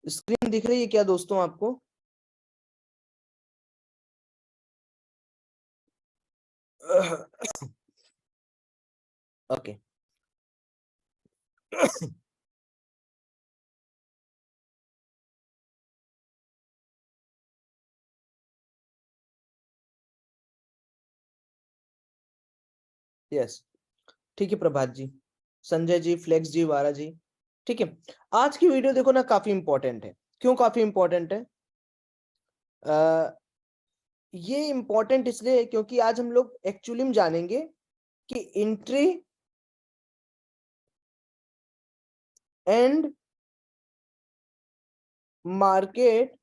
Screen दिख रही है क्या दोस्तों आपको? ओके। यस, ठीक है प्रभात जी, संजय जी, फ्लेक्स जी, वारा जी। ठीक है, आज की वीडियो देखो ना काफी इंपॉर्टेंट है। क्यों काफी इंपॉर्टेंट है? ये इंपॉर्टेंट इसलिए है क्योंकि आज हम लोग एक्चुअली में जानेंगे कि एंट्री एंड मार्केट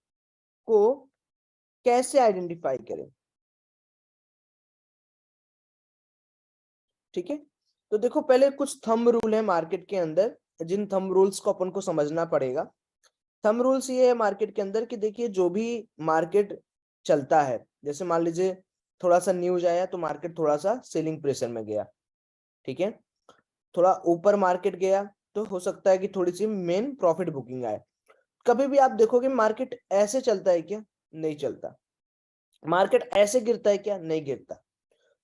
को कैसे आइडेंटिफाई करें। ठीक है, तो देखो पहले कुछ थंब रूल है मार्केट के अंदर, जिन थंब रूल्स को अपन को समझना पड़ेगा। थंब रूल्स ये है मार्केट के अंदर कि देखिए जो भी मार्केट चलता है, जैसे मान लीजिए थोड़ा सा न्यूज आया तो मार्केट थोड़ा सा सेलिंग प्रेशर में गया। ठीक है, थोड़ा ऊपर मार्केट गया तो हो सकता है कि थोड़ी सी मेन प्रॉफिट बुकिंग आए। कभी भी आप देखोगे मार्केट ऐसे चलता है क्या? नहीं चलता। मार्केट ऐसे गिरता है क्या? नहीं गिरता।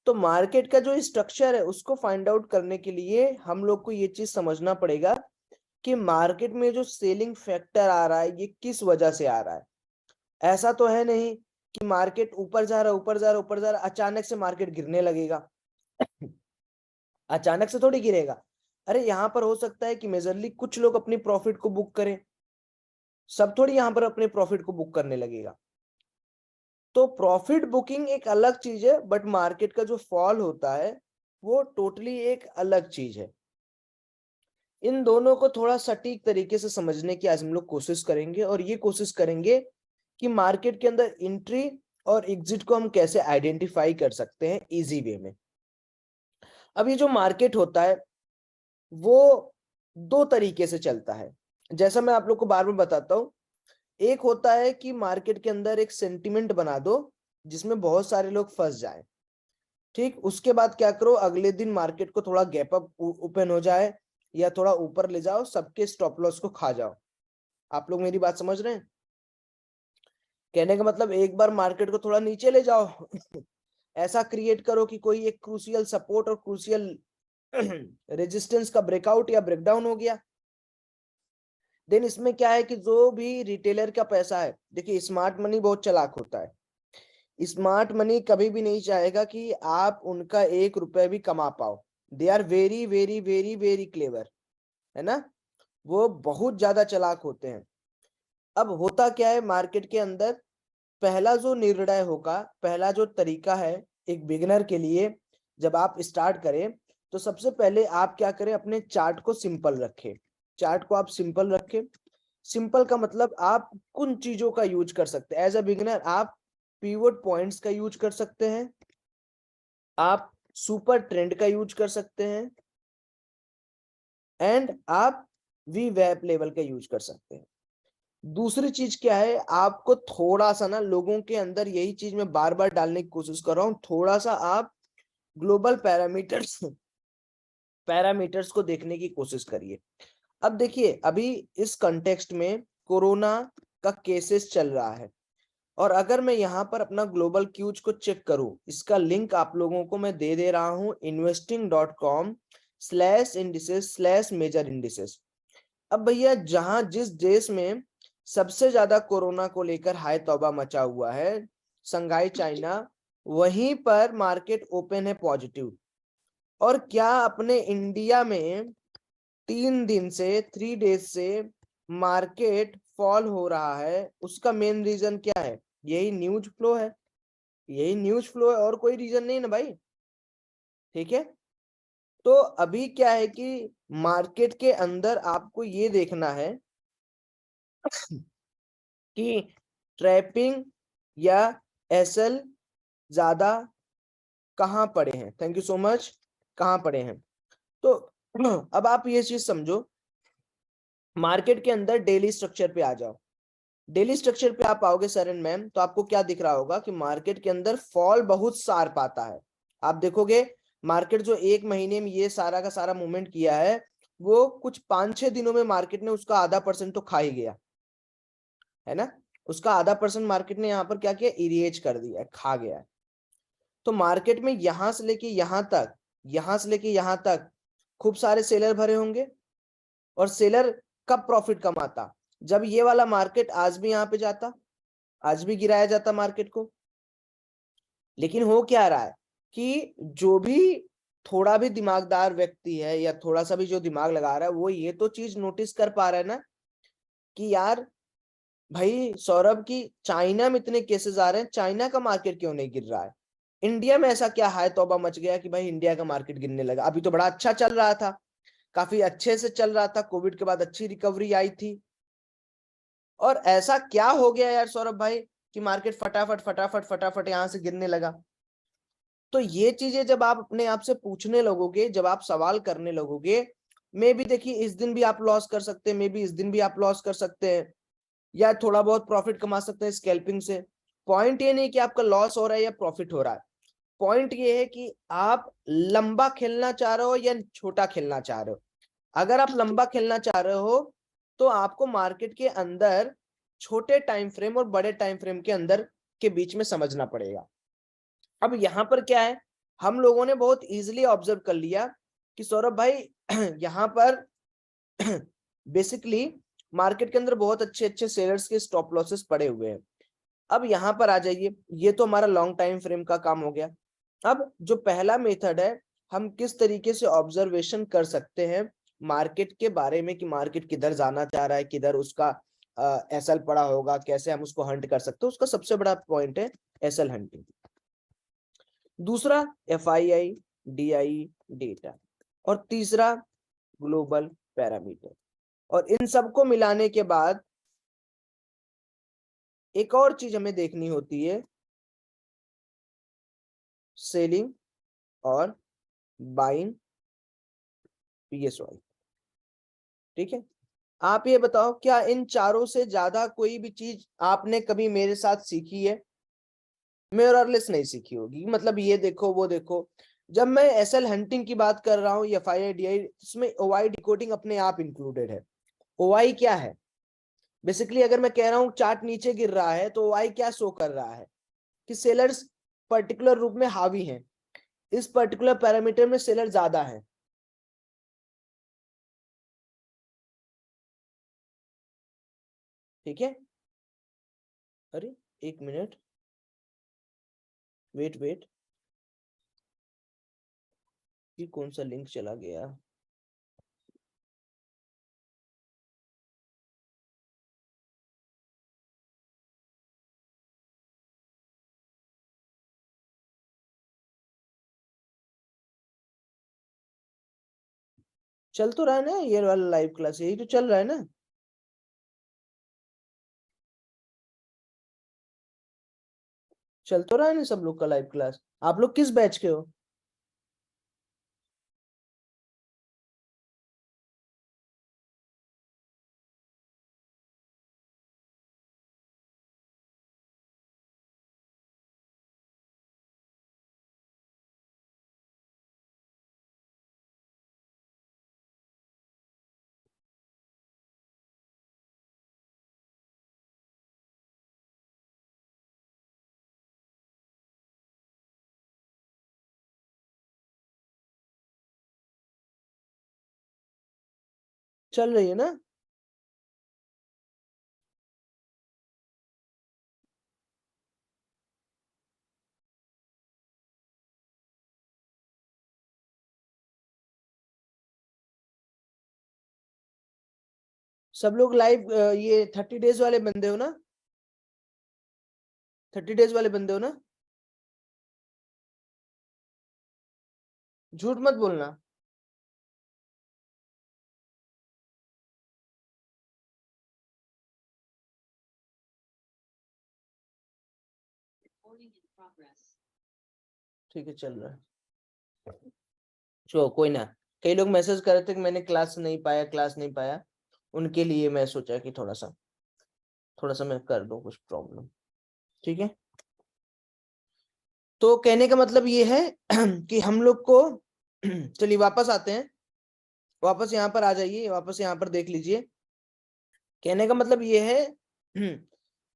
तो मार्केट का जो स्ट्रक्चर है उसको फाइंड आउट करने के लिए हम लोग को ये चीज समझना पड़ेगा कि मार्केट में जो सेलिंग फैक्टर आ रहा है ये किस वजह से आ रहा है। ऐसा तो है नहीं कि मार्केट ऊपर जा रहा है, ऊपर जा रहा है, ऊपर जा रहा है, अचानक से मार्केट गिरने लगेगा। अचानक से थोड़ी गिरेगा। अरे यहाँ पर हो सकता है कि मेजरली कुछ लोग अपनी प्रॉफिट को बुक करें, सब थोड़ी यहाँ पर अपने प्रॉफिट को बुक करने लगेगा। तो प्रॉफिट बुकिंग एक अलग चीज है, बट मार्केट का जो फॉल होता है वो टोटली एक अलग चीज है। इन दोनों को थोड़ा सटीक तरीके से समझने की आज हम लोग कोशिश करेंगे, और ये कोशिश करेंगे कि मार्केट के अंदर एंट्री और एग्जिट को हम कैसे आइडेंटिफाई कर सकते हैं इजी वे में। अब ये जो मार्केट होता है वो दो तरीके से चलता है, जैसा मैं आप लोग को बार बार बताता हूँ। एक होता है कि मार्केट के अंदर एक सेंटिमेंट बना दो जिसमें बहुत सारे लोग फंस जाएं। ठीक, उसके बाद क्या करो, अगले दिन मार्केट को थोड़ा गैप अप ओपन हो जाए या थोड़ा ऊपर ले जाओ, सबके स्टॉप लॉस को खा जाओ। आप लोग मेरी बात समझ रहे हैं? कहने का मतलब एक बार मार्केट को थोड़ा नीचे ले जाओ ऐसा क्रिएट करो कि कोई एक क्रूशियल सपोर्ट और क्रूशियल रेजिस्टेंस का ब्रेकआउट या ब्रेकडाउन हो गया। देन इसमें क्या है कि जो भी रिटेलर का पैसा है, देखिए स्मार्ट मनी बहुत चालाक होता है। स्मार्ट मनी कभी भी नहीं चाहेगा कि आप उनका 1 रुपए भी कमा पाओ। They are very very very very clever, है ना? वो बहुत ज्यादा चालाक होते हैं। अब होता क्या है मार्केट के अंदर, पहला जो निर्णय होगा, पहला जो तरीका है एक बिगिनर के लिए, जब आप स्टार्ट करें तो सबसे पहले आप क्या करें, अपने चार्ट को सिंपल रखें। चार्ट को आप सिंपल रखें। सिंपल का मतलब आप कुछ चीजों का यूज कर सकते हैं एज अ बिगिनर। आप पिवट पॉइंट्स का यूज कर सकते हैं, आप सुपर ट्रेंड का यूज कर सकते हैं, एंड आप वी वेब लेवल का यूज कर सकते हैं। दूसरी चीज क्या है, आपको थोड़ा सा ना लोगों के अंदर, यही चीज मैं बार बार डालने की कोशिश कर रहा हूं, थोड़ा सा आप ग्लोबल पैरामीटर्स पैरामीटर्स को देखने की कोशिश करिए। अब देखिए अभी इस कंटेक्स्ट में कोरोना का केसेस चल रहा है, और अगर मैं यहाँ पर अपना ग्लोबल क्यूज को चेक करूं, इसका लिंक आप लोगों को मैं दे दे रहा हूं investing.com/indices/major indices। अब भैया जहां जिस देश में सबसे ज्यादा कोरोना को लेकर हाय तौबा मचा हुआ है, संघाई चाइना, वहीं पर मार्केट ओपन है पॉजिटिव। और क्या अपने इंडिया में 3 दिन से 3 डेज से मार्केट फॉल हो रहा है, उसका मेन रीजन क्या है? यही न्यूज फ्लो है। यही न्यूज फ्लो है, और कोई रीजन नहीं ना भाई। ठीक है, तो अभी क्या है कि मार्केट के अंदर आपको ये देखना है कि ट्रैपिंग या एसएल ज्यादा कहाँ पड़े हैं। Thank you so much. कहाँ पड़े हैं? तो अब आप ये चीज समझो, मार्केट के अंदर डेली स्ट्रक्चर पे आ जाओ। डेली स्ट्रक्चर पे आप आओगे सर एंड मैम, तो आपको क्या दिख रहा होगा कि मार्केट के अंदर फॉल बहुत शार्प आता है। आप देखोगे मार्केट जो 1 महीने में ये सारा का सारा मूवमेंट किया है, वो कुछ 5-6 दिनों में मार्केट ने उसका आधा % तो खा ही गया। है ना, उसका आधा % मार्केट ने यहाँ पर क्या किया, इरेज कर दिया है, खा गया है। तो मार्केट में यहां से लेके यहां तक, यहां से लेके यहां तक खूब सारे सेलर भरे होंगे, और सेलर कब प्रॉफिट कमाता, जब ये वाला मार्केट आज भी यहाँ पे जाता, आज भी गिराया जाता मार्केट को। लेकिन हो क्या रहा है कि जो भी थोड़ा भी दिमागदार व्यक्ति है या थोड़ा सा भी जो दिमाग लगा रहा है, वो ये तो चीज नोटिस कर पा रहा है ना कि यार भाई सौरभ की चाइना में इतने केसेस आ रहे हैं, चाइना का मार्केट क्यों नहीं गिर रहा है, इंडिया में ऐसा क्या हाय तौबा मच गया कि भाई इंडिया का मार्केट गिरने लगा। अभी तो बड़ा अच्छा चल रहा था, काफी अच्छे से चल रहा था, कोविड के बाद अच्छी रिकवरी आई थी, और ऐसा क्या हो गया यार सौरभ भाई कि मार्केट फटाफट फटाफट फटाफट यहां से गिरने लगा। तो ये चीजें जब आप अपने आप से पूछने लगोगे, जब आप सवाल करने लगोगे, मे भी देखिए इस दिन भी आप लॉस कर सकते हैं, मे भी इस दिन भी आप लॉस कर सकते हैं, या थोड़ा बहुत प्रॉफिट कमा सकते हैं स्कैल्पिंग से। पॉइंट ये नहीं कि आपका लॉस हो रहा है या प्रॉफिट हो रहा है, पॉइंट ये है कि आप लंबा खेलना चाह रहे हो या छोटा खेलना चाह रहे हो। अगर आप लंबा खेलना चाह रहे हो तो आपको मार्केट के अंदर छोटे टाइम फ्रेम और बड़े टाइम फ्रेम के अंदर के बीच में समझना पड़ेगा। अब यहाँ पर क्या है, हम लोगों ने बहुत इजीली ऑब्जर्व कर लिया कि सौरभ भाई यहाँ पर बेसिकली मार्केट के अंदर बहुत अच्छे अच्छे सेलर्स के स्टॉप लॉसेस पड़े हुए हैं। अब यहाँ पर आ जाइए, ये तो हमारा लॉन्ग टाइम फ्रेम का काम हो गया। अब जो पहला मेथड है, हम किस तरीके से ऑब्जर्वेशन कर सकते हैं मार्केट के बारे में कि मार्केट किधर जाना चाह रहा है, किधर उसका एसएल पड़ा होगा, कैसे हम उसको हंट कर सकते हैं, उसका सबसे बड़ा पॉइंट है एसएल हंटिंग। दूसरा एफआईआई डीआई डेटा, और तीसरा ग्लोबल पैरामीटर। और इन सबको मिलाने के बाद एक और चीज हमें देखनी होती है, सेलिंग और बाइंग पीएसवाई। ठीक है, आप ये बताओ क्या इन चारों से ज्यादा कोई भी चीज आपने कभी मेरे साथ सीखी है? मोरलेस नहीं सीखी होगी, मतलब ये देखो वो देखो। जब मैं एसएल हंटिंग की बात कर रहा हूँ या एफआईआई इसमें ओवाई डिकोडिंग अपने आप इंक्लूडेड है। ओवाई क्या है, बेसिकली अगर मैं कह रहा हूँ चार्ट नीचे गिर रहा है तो ओवाई क्या शो कर रहा है कि सेलर्स पर्टिकुलर रूप में हावी हैं, इस पर्टिकुलर पैरामीटर में सेलर ज्यादा है। ठीक है, अरे एक मिनट, वेट वेट, ये कौन सा लिंक चला गया? चल तो रहा है ना ये वाला लाइव क्लास, यही तो चल रहा है ना? चल तो रहा है ना सब लोग का लाइव क्लास? आप लोग किस बैच के हो? चल रही है ना? सब लोग लाइव, ये 30 डेज वाले बंदे हो ना? 30 डेज वाले बंदे हो ना? झूठ मत बोलना। ठीक है, चल रहा है। चलो कोई ना, कई लोग मैसेज कर रहे थे कि मैंने क्लास नहीं पाया, क्लास नहीं पाया, उनके लिए मैं सोचा कि थोड़ा सा मैं कर दूं कुछ प्रॉब्लम। ठीक है, तो कहने का मतलब ये है कि हम लोग को चलिए वापस आते हैं, वापस यहाँ पर आ जाइए, वापस यहाँ पर देख लीजिए। कहने का मतलब ये है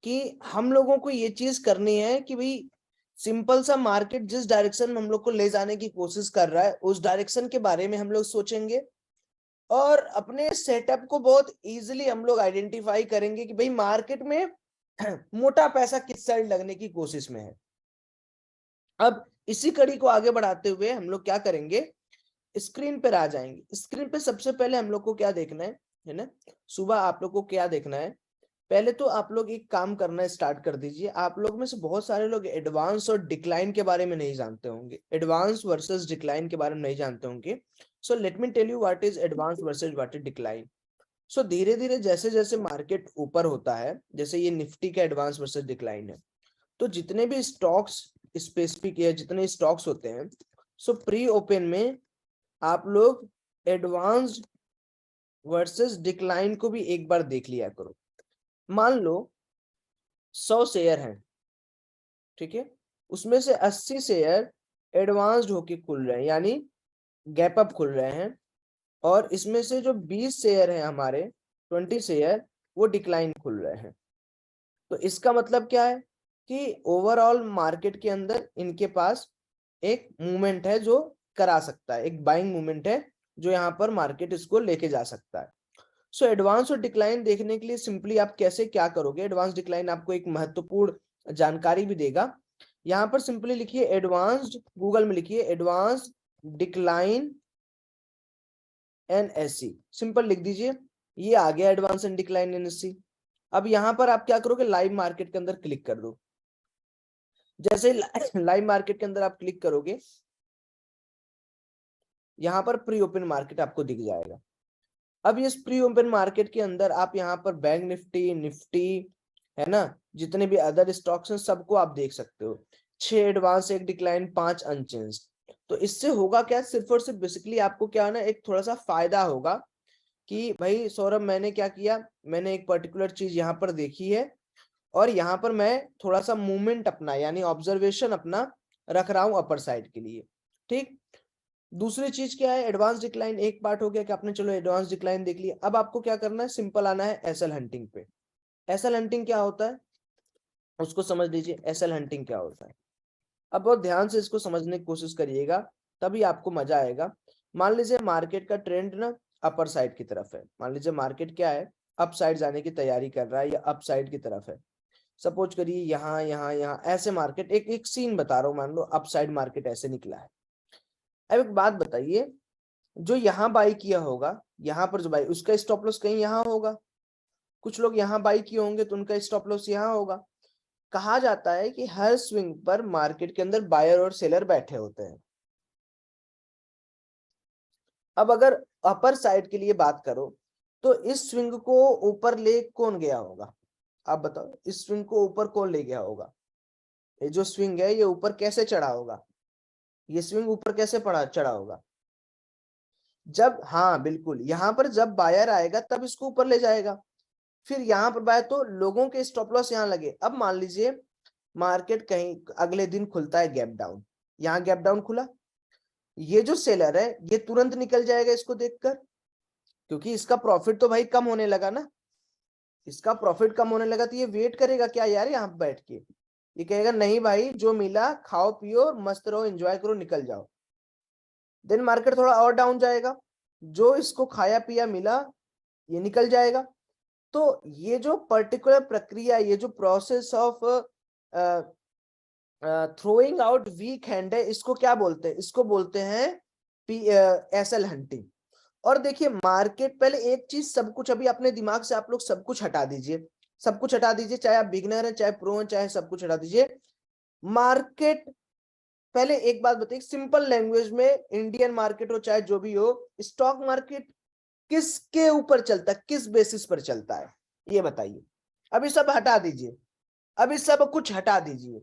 कि हम लोगों को ये चीज करनी है कि भाई सिंपल सा मार्केट जिस डायरेक्शन में हम लोग को ले जाने की कोशिश कर रहा है उस डायरेक्शन के बारे में हम लोग सोचेंगे, और अपने सेटअप को बहुत इजीली हम लोग आइडेंटिफाई करेंगे कि भाई मार्केट में मोटा पैसा किस साइड लगने की कोशिश में है। अब इसी कड़ी को आगे बढ़ाते हुए हम लोग क्या करेंगे, स्क्रीन पर आ जाएंगे। स्क्रीन पे सबसे पहले हम लोग को क्या देखना है ना, सुबह आप लोग को क्या देखना है, पहले तो आप लोग एक काम करना स्टार्ट कर दीजिए। आप लोग में से बहुत सारे लोग एडवांस और डिक्लाइन के बारे में नहीं जानते होंगे, एडवांस वर्सेस डिक्लाइन के बारे में नहीं जानते होंगे। So let me tell you what is advance versus what is decline. So धीरे धीरे जैसे जैसे मार्केट ऊपर होता है, जैसे ये निफ्टी का एडवांस वर्सेस डिक्लाइन है, तो जितने भी स्टॉक्स स्पेसिफिक है, जितने स्टॉक्स होते हैं, सो प्री ओपन में आप लोग एडवांस्ड वर्सेस डिक्लाइन को भी एक बार देख लिया करो। मान लो 100 शेयर हैं, ठीक है, उसमें से 80 शेयर एडवांस्ड होके खुल रहे हैं, यानी गैप अप खुल रहे हैं, और इसमें से जो 20 शेयर हैं हमारे, 20 शेयर वो डिक्लाइन खुल रहे हैं। तो इसका मतलब क्या है कि ओवरऑल मार्केट के अंदर इनके पास एक मूवमेंट है जो करा सकता है, एक बाइंग मूवमेंट है जो यहाँ पर मार्केट इसको लेके जा सकता है। सो एडवांस और डिक्लाइन देखने के लिए सिंपली आप कैसे क्या करोगे, एडवांस डिक्लाइन आपको एक महत्वपूर्ण जानकारी भी देगा। यहाँ पर सिंपली लिखिए एडवांस्ड, गूगल में लिखिए एडवांस्ड डिक्लाइन एनएससी, सिंपल लिख दीजिए, ये आ गया एडवांस एंड डिक्लाइन एनएससी। अब यहाँ पर आप क्या करोगे, लाइव मार्केट के अंदर क्लिक कर दो। जैसे लाइव मार्केट के अंदर आप क्लिक करोगे, यहाँ पर प्री ओपन मार्केट आपको दिख जाएगा। अब इस प्री ओपन मार्केट के अंदर आप यहाँ पर बैंक निफ्टी, निफ्टी है ना, जितने भी अदर स्टॉक्स हैं सबको आप देख सकते हो। 6 एडवांस, 1 डिक्लाइन, 5 अनचेंज। तो इससे होगा क्या, सिर्फ और सिर्फ बेसिकली आपको क्या है ना, एक थोड़ा सा फायदा होगा कि भाई सौरभ मैंने क्या किया, मैंने एक पर्टिकुलर चीज यहाँ पर देखी है और यहाँ पर मैं थोड़ा सा मूवमेंट अपना यानी ऑब्जर्वेशन अपना रख रहा हूँ अपर साइड के लिए। ठीक, दूसरी चीज क्या है, एडवांस डिक्लाइन एक पार्ट हो गया कि आपने चलो एडवांस डिक्लाइन देख लिया। अब आपको क्या करना है, सिंपल आना है एसएल हंटिंग पे। एसएल हंटिंग क्या होता है उसको समझ लीजिए, एसएल हंटिंग क्या होता है। अब बहुत ध्यान से इसको समझने की कोशिश करिएगा, तभी आपको मजा आएगा। मान लीजिए मार्केट का ट्रेंड ना अपर साइड की तरफ है, मान लीजिए मार्केट क्या है, अप साइड जाने की तैयारी कर रहा है या अप साइड की तरफ है। सपोज करिए यहाँ यहाँ यहाँ ऐसे मार्केट, एक एक सीन बता रहा हूँ, मान लो अप साइड मार्केट ऐसे निकला है। अब एक बात बताइए, जो यहाँ बाई किया होगा, यहाँ पर जो बाई, उसका स्टॉप लॉस कहीं यहाँ होगा, कुछ लोग यहाँ बाई किए होंगे तो उनका स्टॉप लॉस यहाँ होगा। कहा जाता है कि हर स्विंग पर मार्केट के अंदर बायर और सेलर बैठे होते हैं। अब अगर अपर साइड के लिए बात करो तो इस स्विंग को ऊपर ले कौन गया होगा, आप बताओ, इस स्विंग को ऊपर कौन ले गया होगा, ये जो स्विंग है ये ऊपर कैसे चढ़ा होगा, ये स्विंग ऊपर कैसे पड़ा चढ़ा होगा, जब, हाँ बिल्कुल, यहाँ पर जब बायर आएगा तब इसको ऊपर ले जाएगा। फिर यहाँ पर बाय तो लोगों के स्टॉप लॉस यहाँ लगे। अब मान लीजिए मार्केट कहीं अगले दिन खुलता है गैप डाउन, यहाँ गैप डाउन खुला, ये जो सेलर है ये तुरंत निकल जाएगा इसको देखकर, क्योंकि इसका प्रॉफिट तो भाई कम होने लगा ना, इसका प्रॉफिट कम होने लगा, तो ये वेट करेगा क्या यार यहाँ पे बैठ के, ये कहेगा नहीं भाई जो मिला खाओ पियो मस्त रहो एंजॉय करो निकल जाओ। देन मार्केट थोड़ा और डाउन जाएगा, जो इसको खाया पिया मिला ये निकल जाएगा। तो ये जो पर्टिकुलर प्रक्रिया, ये जो process of throwing out weak hand है, इसको क्या बोलते हैं, इसको बोलते हैं एसएल हंटिंग। और देखिए मार्केट, पहले एक चीज, सब कुछ अभी अपने दिमाग से आप लोग सब कुछ हटा दीजिए, सब कुछ हटा दीजिए, चाहे आप बिगनर हैं चाहे प्रो हैं, चाहे सब कुछ हटा दीजिए। मार्केट, पहले एक बात बताइए सिंपल लैंग्वेज में, इंडियन मार्केट हो चाहे जो भी हो, स्टॉक मार्केट किसके ऊपर चलता है, किस बेसिस पर चलता है, ये बताइए। अभी सब हटा दीजिए, अभी सब कुछ हटा दीजिए,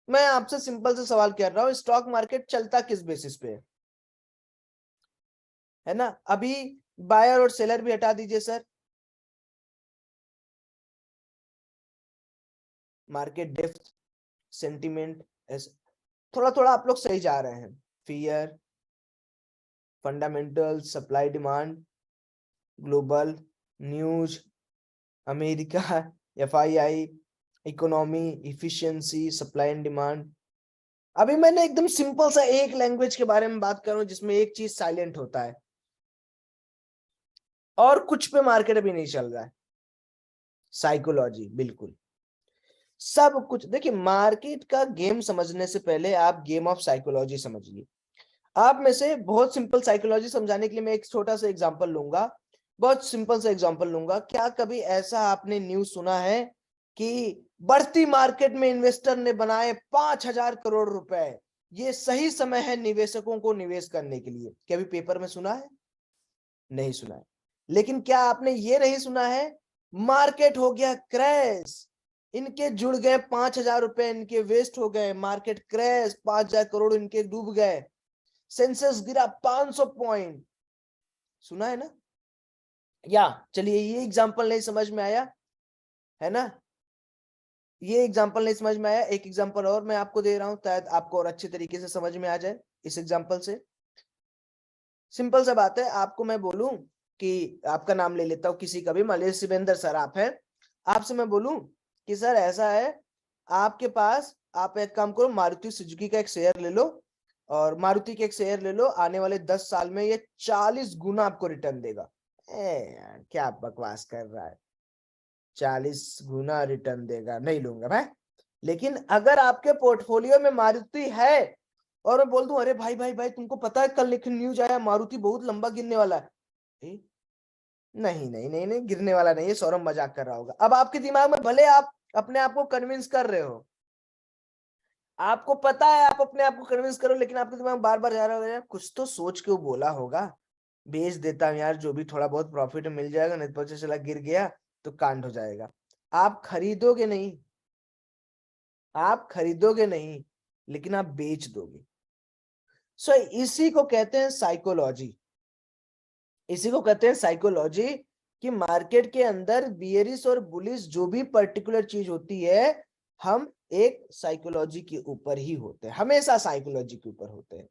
मैं आपसे सिंपल से सवाल कर रहा हूं, स्टॉक मार्केट चलता किस बेसिस पे है ना। अभी बायर और सेलर भी हटा दीजिए सर, मार्केट डेप्थ, सेंटिमेंट, थोड़ा थोड़ा आप लोग सही जा रहे हैं, fear, fundamental, supply demand, global news, America, FII, economy, efficiency, supply and demand. अभी मैंने एकदम सिंपल सा एक लैंग्वेज के बारे में बात कर रहा हूं जिसमें एक चीज साइलेंट होता है और कुछ पे मार्केट अभी नहीं चल रहा है, साइकोलॉजी। बिल्कुल सब कुछ देखिए, मार्केट का गेम समझने से पहले आप गेम ऑफ साइकोलॉजी समझिए। आप में से बहुत सिंपल साइकोलॉजी समझाने के लिए मैं एक छोटा सा एग्जांपल लूंगा, बहुत सिंपल सा एग्जांपल लूंगा। क्या कभी ऐसा आपने न्यूज सुना है कि बढ़ती मार्केट में इन्वेस्टर ने बनाए 5,000 करोड़ रुपए, ये सही समय है निवेशकों को निवेश करने के लिए? क्या अभी पेपर में सुना है? नहीं सुना है। लेकिन क्या आपने ये नहीं सुना है मार्केट हो गया क्रैश, इनके जुड़ गए 5,000 रुपए, इनके वेस्ट हो गए, मार्केट क्रैश, 5,000 करोड़ इनके डूब गए, सेंसेक्स गिरा 500 पॉइंट? सुना है ना? या चलिए ये एग्जांपल नहीं समझ में आया है ना, ये एग्जांपल नहीं समझ में आया, एक एग्जांपल और मैं आपको दे रहा हूं शायद आपको और अच्छे तरीके से समझ में आ जाए इस एग्जांपल से। सिंपल सा बात है, आपको मैं बोलूं कि आपका नाम ले लेता हूं किसी का भी, मान लीजिए शिवेंद्र सर आप हैं, आपसे मैं बोलूं कि सर ऐसा है आपके पास, आप एक काम करो मारुति सुजुकी का एक शेयर ले लो, और मारुति के एक शेयर ले लो, आने वाले 10 साल में ये 40 गुना आपको रिटर्न देगा। यार क्या बकवास कर रहा है, 40 गुना रिटर्न देगा? नहीं लूंगा भाई। लेकिन अगर आपके पोर्टफोलियो में मारुति है और मैं बोल दूं अरे भाई भाई भाई तुमको पता है कल लेकिन न्यूज आया मारुति बहुत लंबा गिरने वाला है, नहीं नहीं नहीं नहीं गिरने वाला नहीं है, सौरभ मजाक कर रहा होगा। अब आपके दिमाग में भले आप अपने आप को कन्विंस कर रहे हो, आपको पता है आप अपने आप को कन्विंस करो, लेकिन आपके दिमाग में बार बार जा रहा होगा यार कुछ तो सोच के वो बोला होगा, बेच देता हूं यार, जो भी थोड़ा बहुत प्रॉफिट मिल जाएगा, नहीं तो पता चला गिर गया तो कांड हो जाएगा। आप खरीदोगे नहीं, आप खरीदोगे नहीं, लेकिन आप बेच दोगे। सो इसी को कहते हैं साइकोलॉजी, इसी को कहते हैं साइकोलॉजी, कि मार्केट के अंदर बियरिश और बुलिश जो भी पर्टिकुलर चीज होती है, हम एक साइकोलॉजी के ऊपर ही होते हैं, हमेशा साइकोलॉजी के ऊपर होते हैं।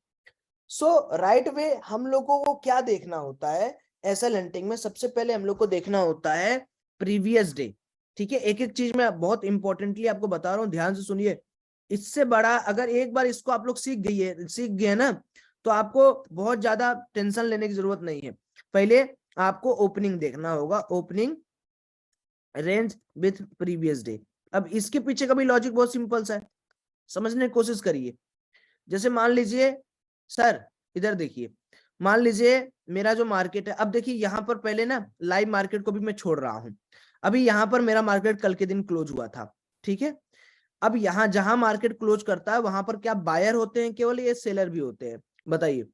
सो राइट वे हम लोगों को क्या देखना होता है एसएल हंटिंग में? सबसे पहले हम लोग को देखना होता है प्रीवियस डे। ठीक है, एक एक चीज मैं बहुत इंपॉर्टेंटली आपको बता रहा हूं, ध्यान से सुनिए। इससे बड़ा अगर एक बार इसको आप लोग सीख गए ना, तो आपको बहुत ज्यादा टेंशन लेने की जरूरत नहीं है। पहले आपको ओपनिंग देखना होगा, opening range with previous day. अब इसके पीछे का भी लॉजिक बहुत सिंपल सा है, समझने की कोशिश करिए। जैसे मान लीजिए सर इधर देखिए, मान लीजिए मेरा जो मार्केट है, अब देखिए यहाँ पर पहले ना लाइव मार्केट को भी मैं छोड़ रहा हूं, अभी यहाँ पर मेरा मार्केट कल के दिन क्लोज हुआ था। ठीक है, अब यहाँ जहां मार्केट क्लोज करता है वहां पर क्या बायर होते हैं केवल, ये सेलर भी होते हैं? बताइए।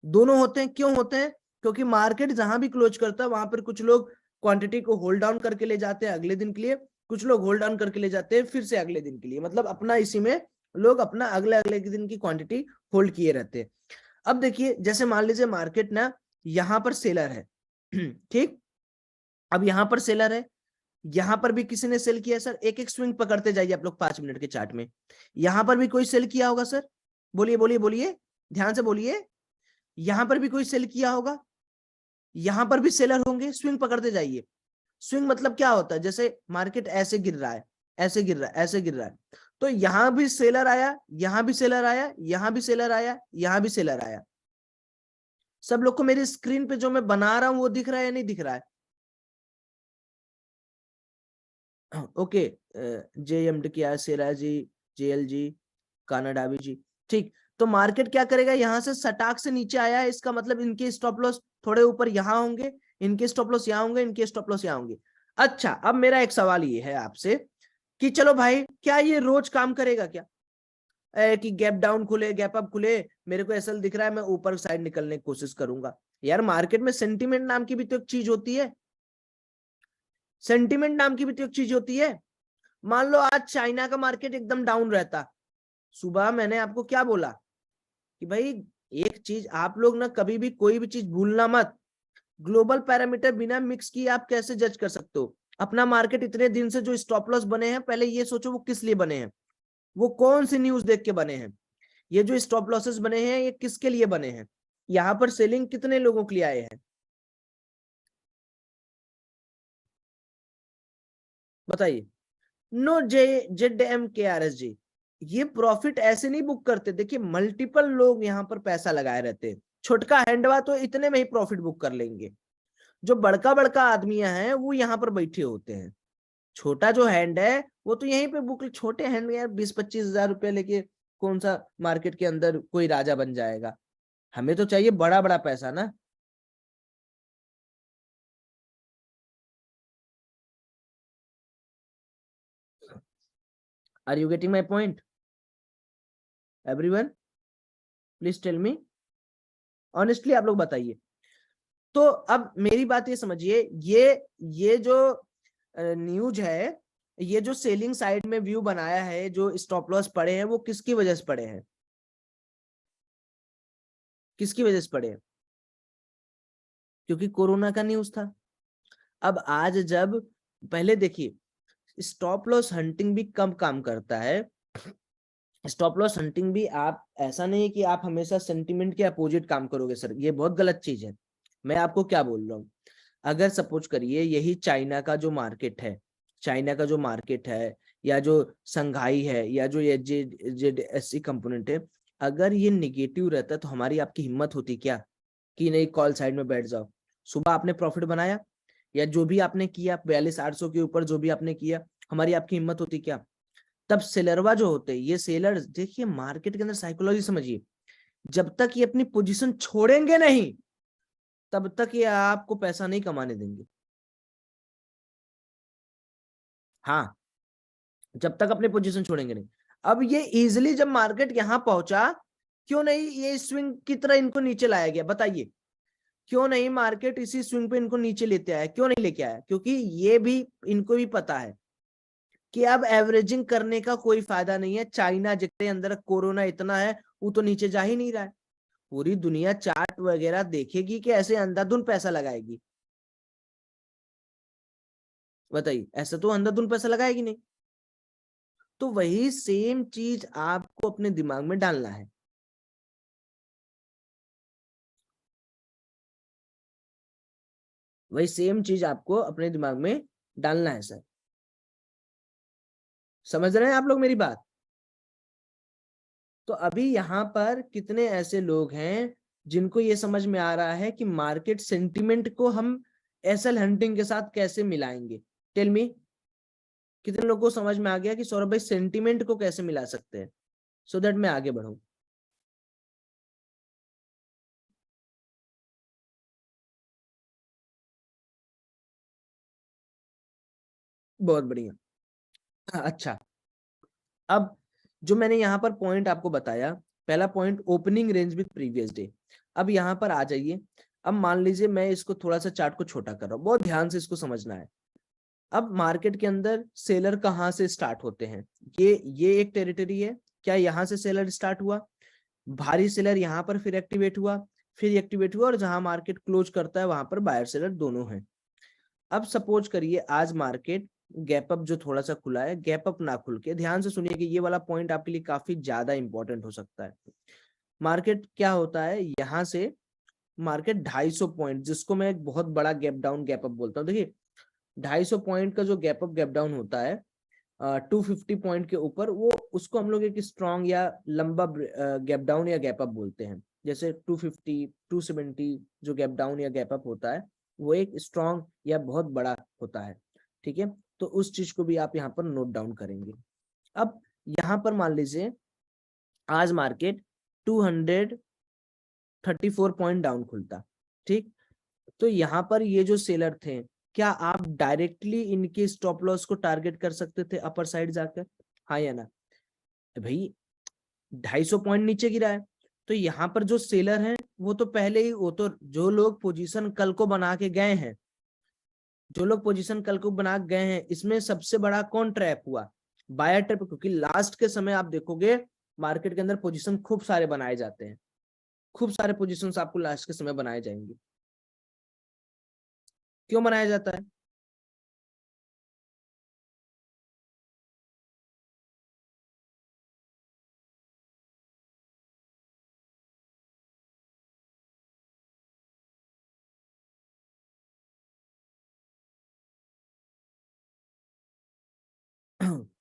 दोनों होते हैं। क्यों होते हैं? क्योंकि मार्केट जहां भी क्लोज करता है वहां पर कुछ लोग क्वांटिटी को होल्ड डाउन करके ले जाते हैं अगले दिन के लिए, कुछ लोग होल्ड डाउन करके ले जाते हैं फिर से अगले दिन के लिए, मतलब अपना इसी में लोग अपना अगले अगले दिन की क्वांटिटी होल्ड किए रहते हैं। अब देखिए जैसे मान लीजिए मार्केट ना यहाँ पर सेलर है ठीक, अब यहाँ पर सेलर है, यहां पर भी किसी ने सेल किया सर, एक एक स्विंग पकड़ते जाइए आप लोग 5 मिनट के चार्ट में, यहां पर भी कोई सेल किया होगा सर? बोलिए बोलिए बोलिए, ध्यान से बोलिए। यहां पर भी कोई सेल किया होगा, यहां पर भी सेलर होंगे, स्विंग पकड़ते जाइए। स्विंग मतलब क्या होता है? जैसे मार्केट ऐसे गिर रहा है, ऐसे गिर रहा है, ऐसे गिर रहा है, तो यहां भी सेलर आया, यहां भी सेलर आया, यहां भी सेलर आया, यहां भी सेलर आया। सब लोग को मेरी स्क्रीन पे जो मैं बना रहा हूं वो दिख रहा है या नहीं दिख रहा है? ओके, जेएमडी क्या, सेरा जी, जेएलजी, कानाडावी जी। ठीक, तो मार्केट क्या करेगा, यहां से सटाक से नीचे आया है, इसका मतलब इनके स्टॉप लॉस थोड़े ऊपर यहां होंगे, इनके स्टॉप लॉस यहां होंगे, इनके स्टॉप लॉस यहां होंगे। अच्छा, अब मेरा एक सवाल ये है आपसे कि चलो भाई क्या ये रोज काम करेगा क्या? कि गैप डाउन खुले गैप अप खुले, मेरे को ऐसा दिख रहा है मैं ऊपर साइड निकलने की कोशिश करूंगा। यार मार्केट में सेंटीमेंट नाम की भी तो एक चीज होती है, सेंटीमेंट नाम की भी तो एक चीज होती है। मान लो आज चाइना का मार्केट एकदम डाउन रहता, सुबह मैंने आपको क्या बोला कि भाई एक चीज आप लोग ना कभी भी कोई भी चीज भूलना मत, ग्लोबल पैरामीटर बिना मिक्स किए आप कैसे जज कर सकते हो? अपना मार्केट इतने दिन से जो स्टॉप लॉस बने हैं, पहले ये सोचो वो किस लिए बने हैं, वो कौन सी न्यूज देख के बने हैं? ये जो स्टॉप लॉसेस बने हैं ये किसके लिए बने हैं? यहाँ पर सेलिंग कितने लोगों के लिए आए हैं? बताइए। नो JZM KRSG, ये प्रॉफिट ऐसे नहीं बुक करते। देखिए मल्टीपल लोग यहाँ पर पैसा लगाए रहते हैं। छोटका हैंडवा तो इतने में ही प्रॉफिट बुक कर लेंगे। जो बड़का बड़का आदमियां हैं वो यहाँ पर बैठे होते हैं। छोटा जो हैंड है वो तो यहीं पे बुक, छोटे हैंड में यार 20-25 हजार रुपए लेके कौन सा मार्केट के अंदर कोई राजा बन जाएगा। हमें तो चाहिए बड़ा बड़ा पैसा ना। Are you getting my point everyone? Please tell me honestly, आप लोग बताइए। तो अब मेरी बात ये समझिए, ये जो न्यूज है, ये जो सेलिंग साइड में व्यू बनाया है, जो स्टॉप लॉस पड़े हैं, वो किसकी वजह से पड़े हैं? किसकी वजह से पड़े हैं? क्योंकि कोरोना का न्यूज था। अब आज जब, पहले देखिए स्टॉप लॉस हंटिंग भी कम काम करता है। स्टॉप लॉस हंटिंग भी, आप ऐसा नहीं कि आप हमेशा सेंटिमेंट के अपोजिट काम करोगे सर, ये बहुत गलत चीज है। मैं आपको क्या बोल रहा हूँ, अगर सपोज करिए यही चाइना का जो मार्केट है, चाइना का जो मार्केट है, या जो संघाई है, या जो ये JSC कंपोनेंट है, अगर ये निगेटिव रहता तो हमारी आपकी हिम्मत होती क्या कि नहीं कॉल साइड में बैठ जाओ? सुबह आपने प्रॉफिट बनाया, या जो भी आपने किया 42,800 के ऊपर जो भी आपने किया, हमारी आपकी हिम्मत होती क्या? तब सेलरवा जो होते हैं, ये सेलर्स, देखिए मार्केट के अंदर साइकोलॉजी समझिए, जब तक ये अपनी पोजीशन छोड़ेंगे नहीं तब तक ये आपको पैसा नहीं कमाने देंगे। हाँ, जब तक अपनी पोजीशन छोड़ेंगे नहीं। अब ये इजिली जब मार्केट यहां पहुंचा, क्यों नहीं ये स्विंग की तरह इनको नीचे लाया गया? बताइए क्यों नहीं मार्केट इसी स्विंग पे इनको नीचे लेते आया? क्यों नहीं लेके आया? क्योंकि ये भी, इनको भी पता है कि अब एवरेजिंग करने का कोई फायदा नहीं है। चाइना जितने अंदर कोरोना इतना है, वो तो नीचे जा ही नहीं रहा है। पूरी दुनिया चार्ट वगैरह देखेगी कि ऐसे अंधाधुंध पैसा लगाएगी? बताइए, ऐसा तो अंधाधुंध पैसा लगाएगी नहीं। तो वही सेम चीज आपको अपने दिमाग में डालना है। वही सेम चीज आपको अपने दिमाग में डालना है सर। समझ रहे हैं आप लोग मेरी बात? तो अभी यहाँ पर कितने ऐसे लोग हैं जिनको ये समझ में आ रहा है कि मार्केट सेंटिमेंट को हम एसएल हंटिंग के साथ कैसे मिलाएंगे? टेल मी, कितने लोगों को समझ में आ गया कि सौरभ भाई सेंटिमेंट को कैसे मिला सकते हैं, सो दैट मैं आगे बढ़ूं? बहुत बढ़िया। अच्छा, अब जो मैंने यहाँ पर पॉइंट आपको बताया, पहला point opening range with previous day. अब यहाँ पर आ जाइए। अब मान लीजिए मैं इसको थोड़ा सा चार्ट को छोटा कर रहा हूँ, बहुत ध्यान से इसको समझना है। अब मार्केट के अंदर सेलर कहाँ से स्टार्ट होते हैं? ये एक टेरिटरी है, क्या यहाँ से सेलर स्टार्ट हुआ? भारी सेलर यहाँ पर फिर एक्टिवेट हुआ, फिर एक्टिवेट हुआ, और जहां मार्केट क्लोज करता है वहां पर बायर सेलर दोनों हैं। अब सपोज करिए आज मार्केट गैप अप जो थोड़ा सा खुला है, गैप अप ना खुल के, ध्यान से सुनिए कि ये वाला पॉइंट आपके लिए काफी ज्यादा इंपॉर्टेंट हो सकता है। मार्केट क्या होता है, यहाँ से मार्केट 250 पॉइंट, जिसको मैं एक बहुत बड़ा गैप डाउन गैप अप बोलता हूँ। देखिए 250 पॉइंट का जो गैप अप गैप डाउन होता है 250 पॉइंट के ऊपर, वो उसको हम लोग एक स्ट्रॉन्ग या लंबा गैप डाउन या गैप अप बोलते हैं। जैसे 250 270 जो गैप डाउन या गैप अप होता है, वो एक स्ट्रॉन्ग या बहुत बड़ा होता है। ठीक है, तो उस चीज को भी आप यहाँ पर नोट डाउन करेंगे। अब यहाँ पर मान लीजिए आज मार्केट 234 पॉइंट डाउन खुलता, ठीक, तो यहाँ पर ये जो सेलर थे, क्या आप डायरेक्टली इनके स्टॉप लॉस को टारगेट कर सकते थे अपर साइड जाकर? हाँ या ना? भाई 250 पॉइंट नीचे गिरा है, तो यहाँ पर जो सेलर हैं वो तो पहले ही, वो तो जो लोग पोजीशन कल को बना के गए हैं, जो लोग पोजीशन कल को बना के गए हैं, इसमें सबसे बड़ा कौन ट्रैप हुआ? Buyer trap. क्योंकि लास्ट के समय आप देखोगे मार्केट के अंदर पोजीशन खूब सारे बनाए जाते हैं, खूब सारे पोजीशन आपको लास्ट के समय बनाए जाएंगे। क्यों बनाया जाता है?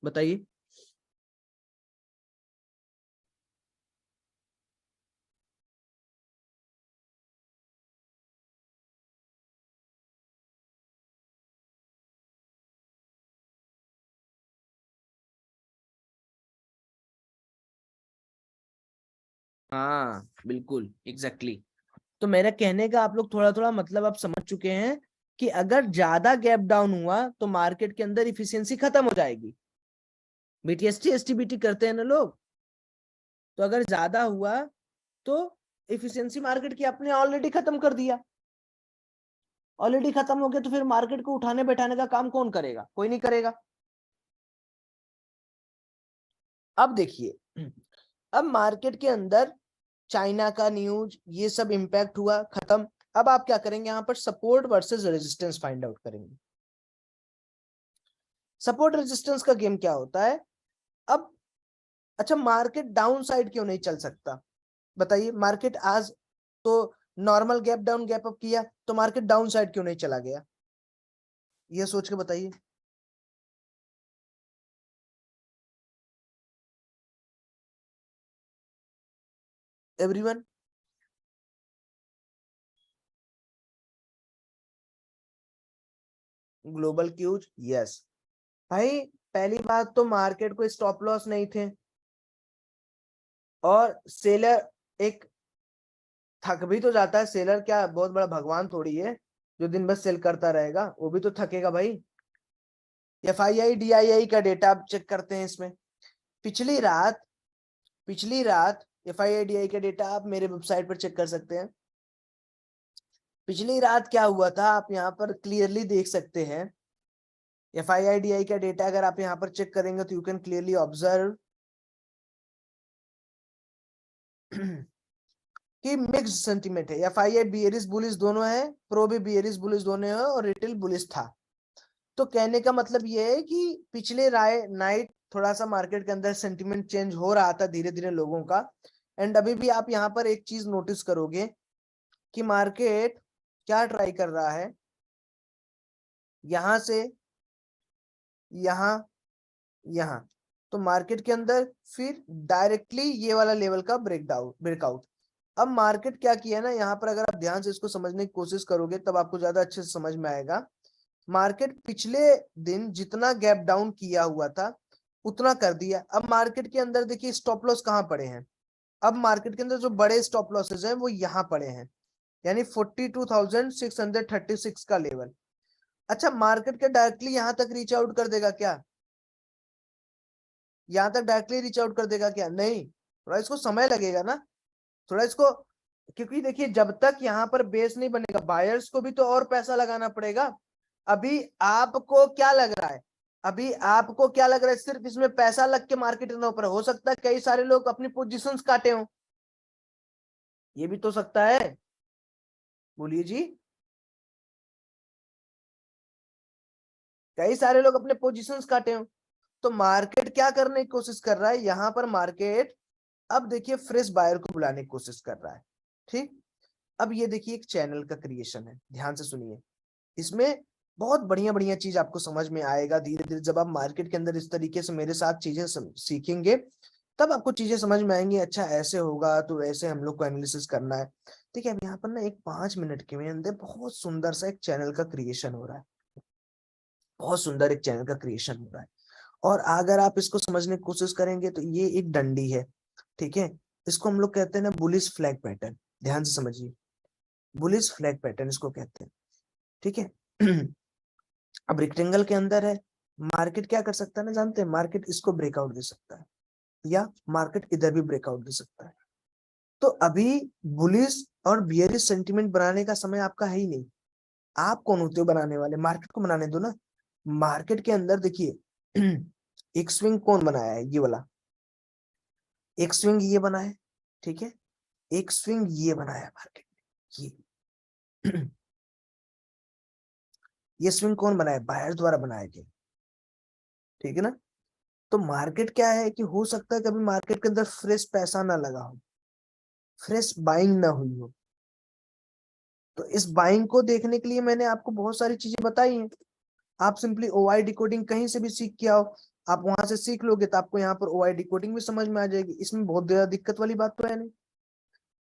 बताइए। हाँ बिल्कुल एग्जैक्टली। तो मेरा कहने का आप लोग थोड़ा थोड़ा मतलब आप समझ चुके हैं कि अगर ज्यादा गैप डाउन हुआ तो मार्केट के अंदर इफिशियंसी खत्म हो जाएगी। बीटीएसटी एसटीबीटी करते हैं ना लोग। तो अगर ज्यादा हुआ तो इफिशियंसी मार्केट की आपने ऑलरेडी खत्म कर दिया। ऑलरेडी खत्म हो गया तो फिर मार्केट को उठाने बैठाने का काम कौन करेगा? कोई नहीं करेगा। अब देखिए, अब मार्केट के अंदर चाइना का न्यूज ये सब इंपैक्ट हुआ, खत्म। अब आप क्या करेंगे? यहाँ पर support versus resistance find out करेंगे। सपोर्ट रेजिस्टेंस का गेम क्या होता है? अब अच्छा, मार्केट डाउन साइड क्यों नहीं चल सकता? बताइए। मार्केट आज तो normal gap down gap up किया, तो मार्केट डाउन साइड क्यों नहीं चला गया? ये सोच के बताइए। एवरीवन। ग्लोबल क्यूज, यस भाई। पहली बात तो मार्केट को स्टॉप लॉस नहीं थे, और सेलर एक थक भी तो जाता है। सेलर क्या बहुत बड़ा भगवान थोड़ी है जो दिन भर सेल करता रहेगा, वो भी तो थकेगा भाई। एफआईआई डीआईआई का डेटा आप चेक करते हैं इसमें। पिछली रात पिछली रात एफआईआई डीआई का डेटा आप मेरे वेबसाइट पर चेक कर सकते हैं। पिछली रात क्या हुआ था आप यहाँ पर क्लियरली देख सकते हैं। एफआईआई डीआई का डेटा अगर आप यहाँ पर चेक करेंगे तो यू कैन क्लियरली ऑब्जर्व कि मिक्स्ड सेंटीमेंट है। एफआईआई बियरिश बुलिश दोनों है, प्रो भी बियरिश बुलिश दोनों है, और रिटेल बुलिश था। तो कहने का मतलब ये है कि पिछले राय नाइट थोड़ा सा मार्केट के अंदर सेंटीमेंट चेंज हो रहा था धीरे धीरे लोगों का। एंड अभी भी आप यहाँ पर एक चीज नोटिस करोगे कि मार्केट क्या ट्राई कर रहा है, यहां से यहाँ, यहाँ। तो मार्केट के अंदर फिर डायरेक्टली ये वाला लेवल का ब्रेकआउट। अब मार्केट क्या किया ना, यहाँ पर अगर आप ध्यान से इसको समझने की कोशिश करोगे तब आपको ज्यादा अच्छे से समझ में आएगा। मार्केट पिछले दिन जितना गैप डाउन किया हुआ था उतना कर दिया। अब मार्केट के अंदर देखिए स्टॉप लॉस कहाँ पड़े हैं। अब मार्केट के अंदर जो बड़े स्टॉप लॉसेज हैं वो यहाँ पड़े हैं, यानी 42,636 का लेवल। अच्छा, मार्केट के डायरेक्टली यहाँ तक रीच आउट कर देगा क्या? यहाँ तक डायरेक्टली रीच आउट कर देगा क्या? नहीं, थोड़ा इसको समय लगेगा ना, थोड़ा इसको। क्योंकि देखिए जब तक यहाँ पर बेस नहीं बनेगा, बायर्स को भी तो और पैसा लगाना पड़ेगा। अभी आपको क्या लग रहा है? अभी आपको क्या लग रहा है? सिर्फ इसमें पैसा लग के मार्केट में ऊपर हो सकता है कई सारे लोग अपनी पोजीशंस काटे हों। ये भी तो सकता है। बोलिए जी। कई सारे लोग अपने पोजीशंस काटे हों। तो मार्केट क्या करने की कोशिश कर रहा है? यहाँ पर मार्केट अब देखिए फ्रेश बायर को बुलाने की कोशिश कर रहा है। ठीक। अब ये देखिए एक चैनल का क्रिएशन है, ध्यान से सुनिए। इसमें बहुत बढ़िया बढ़िया चीज आपको समझ में आएगा धीरे धीरे। जब आप मार्केट के अंदर इस तरीके से मेरे साथ चीजें सीखेंगे तब आपको चीजें समझ में आएंगी। अच्छा ऐसे होगा तो वैसे हम लोग को एनालिसिस करना है। ठीक है। अब यहाँ पर ना एक 5 मिनट के अंदर बहुत सुंदर सा एक चैनल का क्रिएशन हो रहा है। बहुत सुंदर एक चैनल का क्रिएशन हो रहा है। और अगर आप इसको समझने की कोशिश करेंगे तो ये एक डंडी है। ठीक है। इसको हम लोग कहते हैं ना बुलिश फ्लैग पैटर्न। ध्यान से समझिए, बुलिश फ्लैग पैटर्न इसको कहते हैं। ठीक है। अब रेक्टेंगल के अंदर है, मार्केट क्या कर सकता है ना, जानते हैं? मार्केट इसको ब्रेकआउट दे सकता है, या मार्केट इधर भी ब्रेकआउट दे सकता है। तो अभी बुलिश और बियरिश सेंटीमेंट बनाने का समय आपका है ही नहीं। आप कौन होते हो बनाने वाले? मार्केट को बनाने दो ना। मार्केट के अंदर देखिए एक स्विंग कौन बनाया है? ये वाला एक स्विंग ये बना है। ठीक है। एक स्विंग ये बनाया है मार्केट ने, ये ये स्विंग कौन बनाया? बायर द्वारा बनाया गया। ठीक है ना। तो मार्केट क्या है कि हो सकता है कभी मार्केट के अंदर फ्रेश पैसा ना लगा हो, फ्रेश बाइंग ना हुई हो। तो इस बाइंग को देखने के लिए मैंने आपको बहुत सारी चीजें बताई हैं। आप सिंपली ओआई डिकोडिंग कहीं से भी सीख के आओ। आप वहां से सीख लोगे तो आपको यहाँ पर ओआई डिकोडिंग भी समझ में आ जाएगी। इसमें बहुत ज्यादा दिक्कत वाली बात तो है नहीं,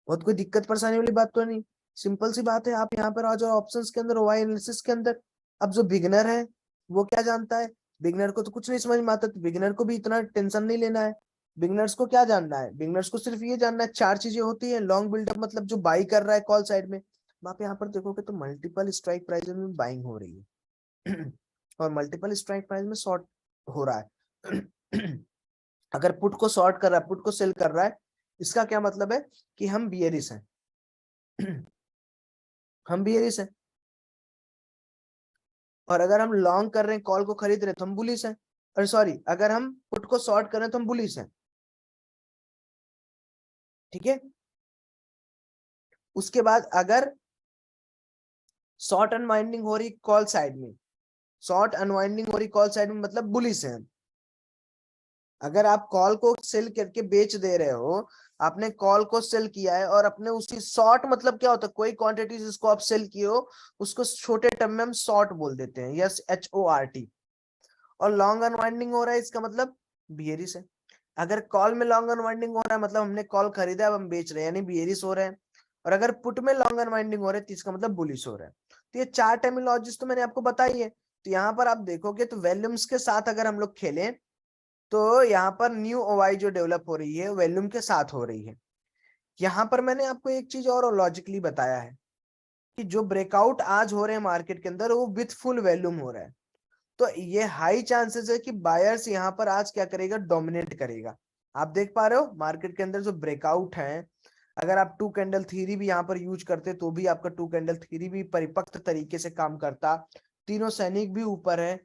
बहुत कोई दिक्कत परेशानी वाली बात तो नहीं, सिंपल सी बात है। आप यहाँ पर आ जाओ ऑप्शंस के अंदर, ओआई एनालिसिस के अंदर। अब जो बिगनर है वो क्या जानता है, बिगनर को तो कुछ नहीं समझ में आता, तो बिगनर को भी इतना टेंशन नहीं लेना है। बिगनर्स को क्या जानना है, बिगनर्स को सिर्फ ये जानना है, चार चीजें होती है। लॉन्ग बिल्डअप मतलब जो बाई कर रहा है कॉल साइड में, आप यहाँ पर देखोगे तो मल्टीपल स्ट्राइक प्राइस में बाइंग हो रही है और मल्टीपल स्ट्राइक प्राइस में शॉर्ट हो रहा है अगर पुट को शॉर्ट कर रहा है, पुट को सेल कर रहा है, इसका क्या मतलब है कि हम बियरिश हैं हम बियरिश हैं। और अगर हम लॉन्ग कर रहे हैं, कॉल को खरीद रहे हैं, तो हम बुलिश हैं। और सॉरी, अगर हम पुट को शॉर्ट कर रहे हैं तो हम बुलिश हैं। ठीक है, उसके बाद अगर शॉर्ट अनवाइंडिंग हो रही कॉल साइड में, शॉर्ट अनवाइंडिंग हो रही कॉल साइड में मतलब बुलिश है। अगर आप कॉल को सेल करके बेच दे रहे हो, आपने कॉल को सेल किया है और अपने उसी शॉर्ट मतलब क्या होता है, कोई क्वांटिटी जिसको आप सेल किए हो उसको छोटे टर्म में हम शॉर्ट बोल देते हैं, यस HORT। और लॉन्ग अनवाइंडिंग हो रहा है इसका मतलब बियरिश है। अगर कॉल में लॉन्ग अनवाइंडिंग हो रहा है मतलब हमने कॉल खरीदा, अब हम बेच रहे हैं, यानी बियरिश हो रहे हैं। और अगर पुट में लॉन्ग अनवाइंडिंग हो रहा है तो इसका मतलब बुलिश हो रहा है। तो ये चार टर्मिनोलॉजीज तो मैंने आपको बताई है। तो यहाँ पर आप देखोगे तो वॉल्यूम्स के साथ अगर हम लोग खेलें तो यहाँ पर न्यू ओवाई जो डेवलप हो रही है वॉल्यूम के साथ हो रही है। यहाँ पर मैंने आपको एक चीज और लॉजिकली बताया है कि जो ब्रेकआउट आज हो रहे हैं मार्केट के अंदर वो विथ फुल वॉल्यूम हो रहा है। तो ये हाई चांसेस है कि बायर्स यहाँ पर आज क्या करेगा, डोमिनेट करेगा। आप देख पा रहे हो मार्केट के अंदर जो ब्रेकआउट है, अगर आप टू कैंडल थ्योरी भी यहाँ पर यूज करते तो भी आपका टू कैंडल थ्योरी भी परिपक्व तरीके से काम करता, तीनों सैनिक भी ऊपर है।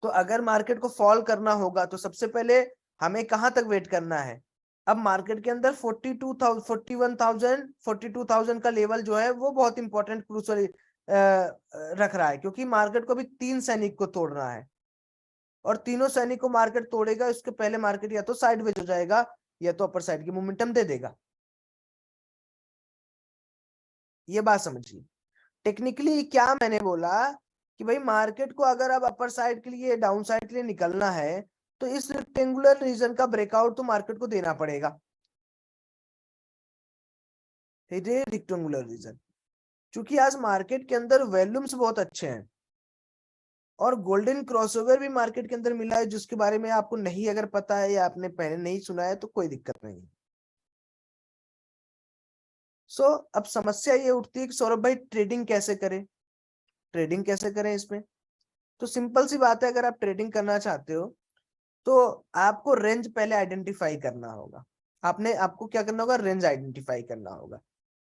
तो अगर मार्केट को फॉल करना होगा तो सबसे पहले हमें कहां तक वेट करना है। अब मार्केट के अंदर 42,000 41,000 42,000 का लेवल जो है वो बहुत इंपॉर्टेंट क्रूशल रख रहा है, क्योंकि मार्केट को भी तीन सैनिक को तोड़ना है और तीनों सैनिक को मार्केट तोड़ेगा उसके पहले मार्केट या तो साइडवेज हो जाएगा या तो अपर साइड की मोमेंटम दे देगा। ये बात समझिए। टेक्निकली क्या मैंने बोला कि भाई मार्केट को अगर अब अपर साइड के लिए, डाउन साइड के लिए निकलना है तो इस रेक्टेंगुलर रीजन का ब्रेकआउट तो मार्केट को देना पड़ेगा। ये रेक्टेंगुलर रीजन, क्योंकि आज मार्केट के अंदर वॉल्यूम्स बहुत अच्छे हैं और गोल्डन क्रॉसओवर भी मार्केट के अंदर मिला है, जिसके बारे में आपको नहीं अगर पता है या आपने पहले नहीं सुना है तो कोई दिक्कत नहीं है। सो अब समस्या ये उठती है कि सौरभ भाई ट्रेडिंग कैसे करें, ट्रेडिंग कैसे करें इसमें। तो सिंपल सी बात है, अगर आप ट्रेडिंग करना चाहते हो तो आपको रेंज पहले आइडेंटिफाई करना होगा। आपको क्या करना होगा, रेंज आइडेंटिफाई करना होगा।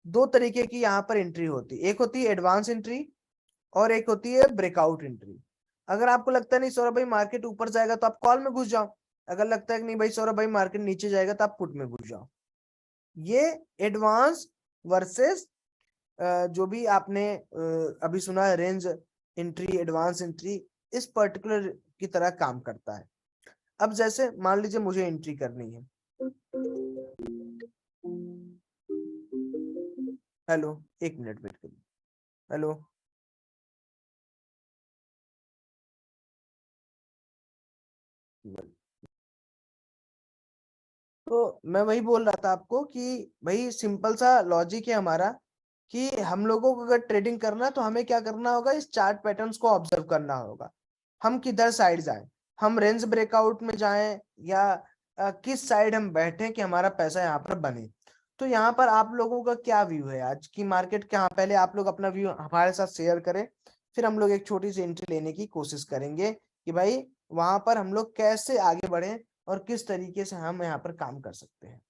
दो तरीके की यहाँ पर एंट्री होती है, एक होती है एडवांस एंट्री और एक होती है ब्रेकआउट एंट्री। अगर आपको लगता है नहीं सौरभ भाई मार्केट ऊपर जाएगा तो आप कॉल में घुस जाओ, अगर लगता है कि नहीं भाई सौरभ भाई मार्केट नीचे जाएगा तो आप पुट में घुस जाओ। ये एडवांस वर्सेस जो भी आपने अभी सुना है रेंज एंट्री, एडवांस एंट्री, इस पर्टिकुलर की तरह काम करता है। अब जैसे मान लीजिए मुझे एंट्री करनी है, हेलो एक मिनट वेट करिए, हेलो तो मैं वही बोल रहा था आपको कि भाई सिंपल सा लॉजिक है हमारा कि हम लोगों को अगर ट्रेडिंग करना है तो हमें क्या करना होगा, इस चार्ट पैटर्न्स को ऑब्जर्व करना होगा। हम किधर साइड जाएं, हम रेंज ब्रेकआउट में जाएं या किस साइड हम बैठे कि हमारा पैसा यहाँ पर बने। तो यहाँ पर आप लोगों का क्या व्यू है आज की मार्केट का, पहले आप लोग अपना व्यू हमारे साथ शेयर करें, फिर हम लोग एक छोटी सी एंट्री लेने की कोशिश करेंगे कि भाई वहां पर हम लोग कैसे आगे बढ़े और किस तरीके से हम यहाँ पर काम कर सकते हैं।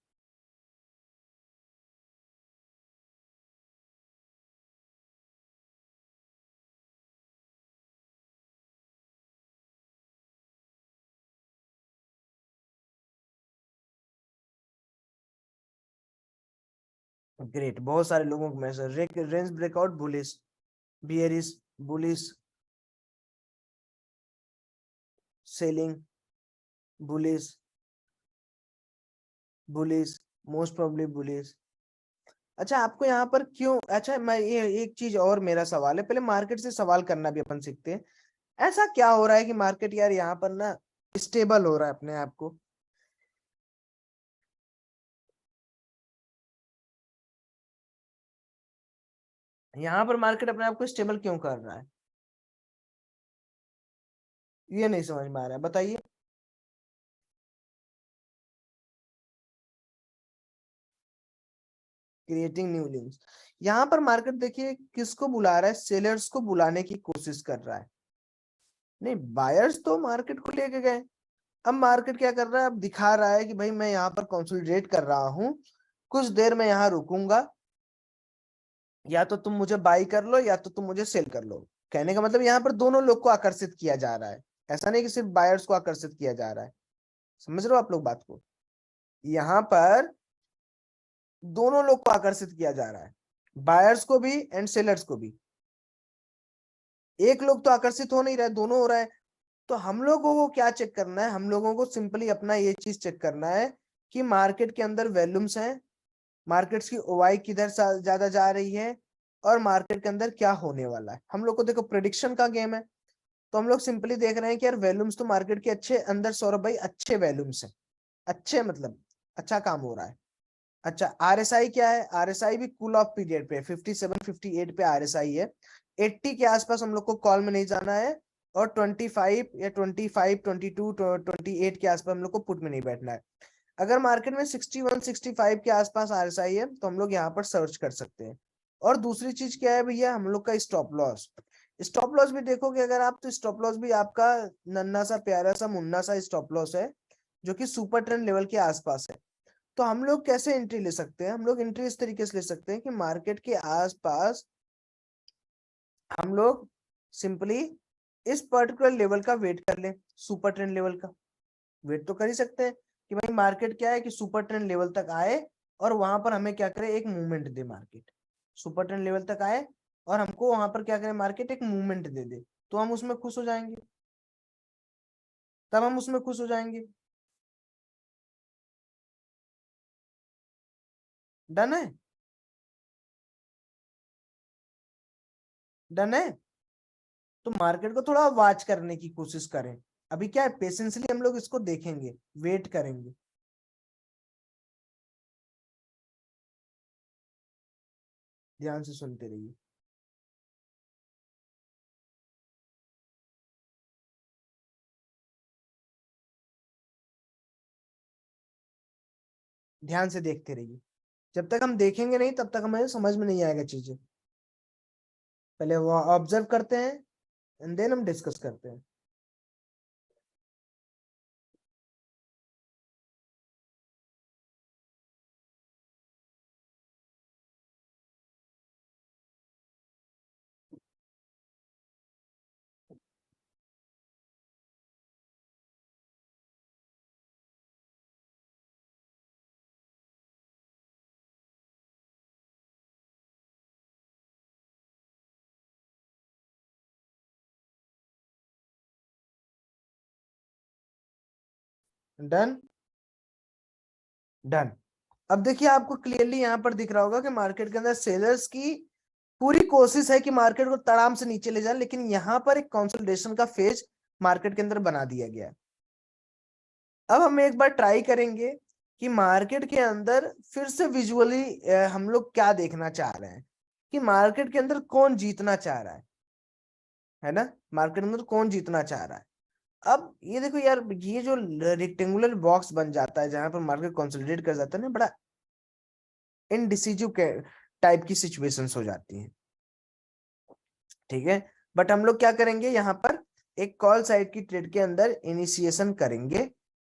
ग्रेट, बहुत सारे लोगों को message, range breakout bullish, bearish, bullish, selling, bullish, bullish, most probably bullish. अच्छा आपको यहाँ पर क्यों, अच्छा मैं ये एक चीज और मेरा सवाल है, पहले मार्केट से सवाल करना भी अपन सीखते हैं। ऐसा क्या हो रहा है कि मार्केट यार यहाँ पर ना स्टेबल हो रहा है अपने आप को? यहाँ पर मार्केट अपने आप को स्टेबल क्यों कर रहा है? ये नहीं समझ में आ रहा है, बताइए। Creating new links. यहाँ पर मार्केट देखिए किसको बुला रहा है, सेलर्स को बुलाने की कोशिश कर रहा है। नहीं, बायर्स तो मार्केट को लेके गए। अब मार्केट क्या कर रहा है, अब दिखा रहा है कि भाई मैं यहाँ पर कंसोलिडेट कर रहा हूँ, कुछ देर में यहाँ रुकूंगा, या तो तुम मुझे बाई कर लो या तो तुम मुझे सेल कर लो। कहने का मतलब यहाँ पर दोनों लोग को आकर्षित किया जा रहा है, ऐसा नहीं कि सिर्फ बायर्स को आकर्षित किया जा रहा है। समझ रहे हो आप लोग बात को? यहाँ पर दोनों लोग को आकर्षित किया जा रहा है, बायर्स को भी एंड सेलर्स को भी। एक लोग तो आकर्षित हो नहीं रहा है, दोनों हो रहा है। तो हम लोगों को क्या चेक करना है, हम लोगों को सिंपली अपना ये चीज चेक करना है कि मार्केट के अंदर वॉल्यूम्स हैं, मार्केट्स की ओवाई किधर ज्यादा जा रही है, और मार्केट के अंदर क्या होने वाला है। हम लोग को देखो प्रेडिक्शन का गेम है, तो हम लोग सिंपली देख रहे हैं कि यार वॉल्यूम्स तो मार्केट के अच्छे अंदर, सौरभ भाई अच्छे वॉल्यूम्स है, अच्छे मतलब अच्छा काम हो रहा है। अच्छा, आरएसआई क्या है? आरएसआई भी कूल ऑफ पीरियड पे 57 58 पे आरएसआई है। 80 के आसपास हम लोग को कॉल में नहीं जाना है, और 25 या 25 22 28 के आसपास हम लोग को पुट में नहीं बैठना है। अगर मार्केट में 61 65 के आसपास आरएसआई है तो हम लोग यहाँ पर सर्च कर सकते हैं। और दूसरी चीज क्या है भैया, हम लोग का स्टॉप लॉस। स्टॉप लॉस भी देखोगे अगर आप, तो स्टॉप लॉस भी आपका नन्ना सा प्यारा सा मुन्ना सा स्टॉप लॉस है, जो कि सुपर ट्रेंड लेवल के आसपास है। तो हम लोग कैसे एंट्री ले सकते हैं? हम लोग एंट्री इस तरीके से ले सकते हैं कि मार्केट के आसपास हम लोग सिंपली इस पर्टिकुलर लेवल का वेट कर लें, सुपर ट्रेंड लेवल का वेट तो कर ही सकते हैं कि भाई मार्केट क्या है कि सुपर ट्रेंड लेवल तक आए, और वहां पर हमें क्या करे, एक मूवमेंट दे मार्केट। सुपर ट्रेंड लेवल तक आए और हमको वहां पर क्या करे, मार्केट एक मूवमेंट दे दे, तो हम उसमें खुश हो जाएंगे, तब हम उसमें खुश हो जाएंगे। डन है? डन है। तो मार्केट को थोड़ा वॉच करने की कोशिश करें। अभी क्या है, पेशेंसली हम लोग इसको देखेंगे, वेट करेंगे। ध्यान से सुनते रहिए। ध्यान से देखते रहिए। जब तक हम देखेंगे नहीं तब तक हमें समझ में नहीं आएगा चीजें। पहले वो ऑब्जर्व करते हैं एंड देन हम डिस्कस करते हैं। डन। डन। अब देखिए आपको क्लियरली यहाँ पर दिख रहा होगा कि मार्केट के अंदर सेलर्स की पूरी कोशिश है कि मार्केट को तड़ाम से नीचे ले जाए, लेकिन यहाँ पर एक कंसोलिडेशन का फेज मार्केट के अंदर बना दिया गया है। अब हम एक बार ट्राई करेंगे कि मार्केट के अंदर फिर से विजुअली हम लोग क्या देखना चाह रहे हैं, कि मार्केट के अंदर कौन जीतना चाह रहा है ना? मार्केट के अंदर कौन जीतना चाह रहा है? अब ये देखो यार, ये जो रेक्टेंगुलर बॉक्स बन जाता है जहां पर मार्केट कंसोलिडेट कर जाता है ना, बड़ा इनडिसिजिव टाइप की सिचुएशंस हो जाती हैं। ठीक है, बट हम लोग क्या करेंगे, यहाँ पर एक कॉल साइड की ट्रेड के अंदर इनिशिएशन करेंगे।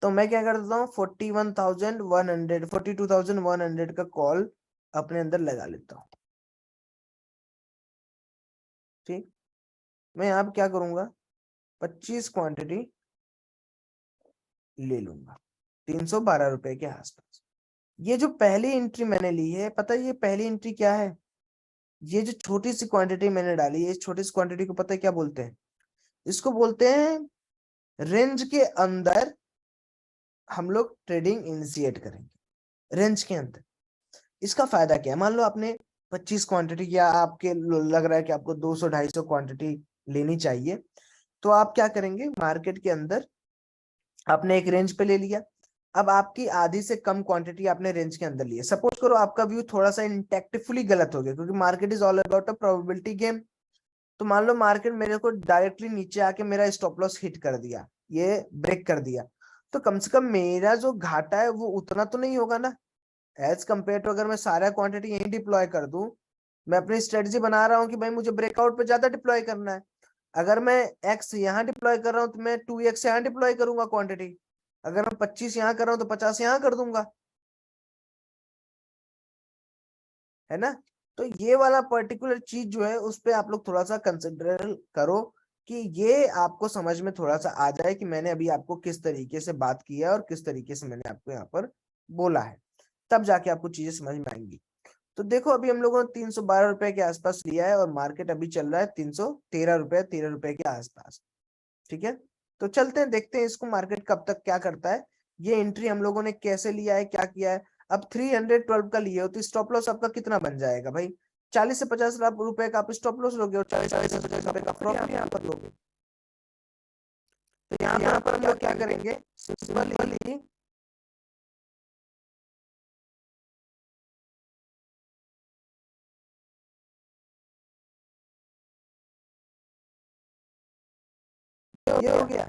तो मैं क्या कर देता हूँ, 41,100 42,100 का कॉल अपने अंदर लगा लेता हूँ। ठीक, मैं यहाँ पे क्या करूंगा, 25 क्वांटिटी ले लूंगा 312 रुपए के आसपास। ये जो पहली एंट्री मैंने ली है, पता है ये पहली एंट्री क्या है? ये जो छोटी सी क्वांटिटी मैंने डाली है, इस छोटी सी क्वांटिटी को पता है क्या बोलते हैं? इसको बोलते हैं रेंज के अंदर हम लोग ट्रेडिंग इनिशिएट करेंगे। रेंज के अंदर इसका फायदा क्या है, मान लो आपने 25 क्वांटिटी, या आपके लग रहा है कि आपको 200 250 क्वांटिटी लेनी चाहिए, तो आप क्या करेंगे, मार्केट के अंदर आपने एक रेंज पे ले लिया, अब आपकी आधी से कम क्वांटिटी आपने रेंज के अंदर ली है। सपोज करो आपका व्यू थोड़ा सा इंटेक्टिवली गलत हो गया, क्योंकि market is all about a probability game. तो मान लो मार्केट मेरे को डायरेक्टली नीचे आके मेरा स्टॉप लॉस हिट कर दिया, ये ब्रेक कर दिया, तो कम से कम मेरा जो घाटा है वो उतना तो नहीं होगा ना, एज कम्पेयर टू अगर मैं सारा क्वांटिटी यहीं डिप्लॉय कर दूं। मैं अपनी स्ट्रेटजी बना रहा हूँ कि भाई मुझे ब्रेकआउट पे ज्यादा डिप्लॉय करना है, अगर मैं एक्स यहाँ डिप्लॉय कर रहा हूँ तो मैं 2x यहाँ डिप्लॉय करूंगा क्वांटिटी, अगर मैं 25 यहाँ कर रहा हूँ तो 50 यहाँ कर दूंगा, है ना। तो ये वाला पर्टिकुलर चीज जो है उस पे आप लोग थोड़ा सा कंसिडर करो, कि ये आपको समझ में थोड़ा सा आ जाए कि मैंने अभी आपको किस तरीके से बात की है और किस तरीके से मैंने आपको यहाँ पर बोला है, तब जाके आपको चीजें समझ में आएंगी। तो देखो अभी हम लोगों ने 312 रुपए के आसपास लिया है और मार्केट अभी चल रहा है 313 रुपए, 13 रुपए के आसपास, ठीक है। तो चलते हैं देखते हैं इसको मार्केट कब तक क्या करता है। ये एंट्री हम लोगों ने कैसे लिया है, क्या किया है। अब 312 का लिए हो तो स्टॉप लॉस आपका कितना बन जाएगा भाई, 40 से 50 लाख रुपए का आप स्टॉप लॉस लोगे और 40 से 50 रुपए का प्रॉफिट यहाँ पर लोगे। तो यहाँ पर हम लोग क्या करेंगे, सिंपली ये हो गया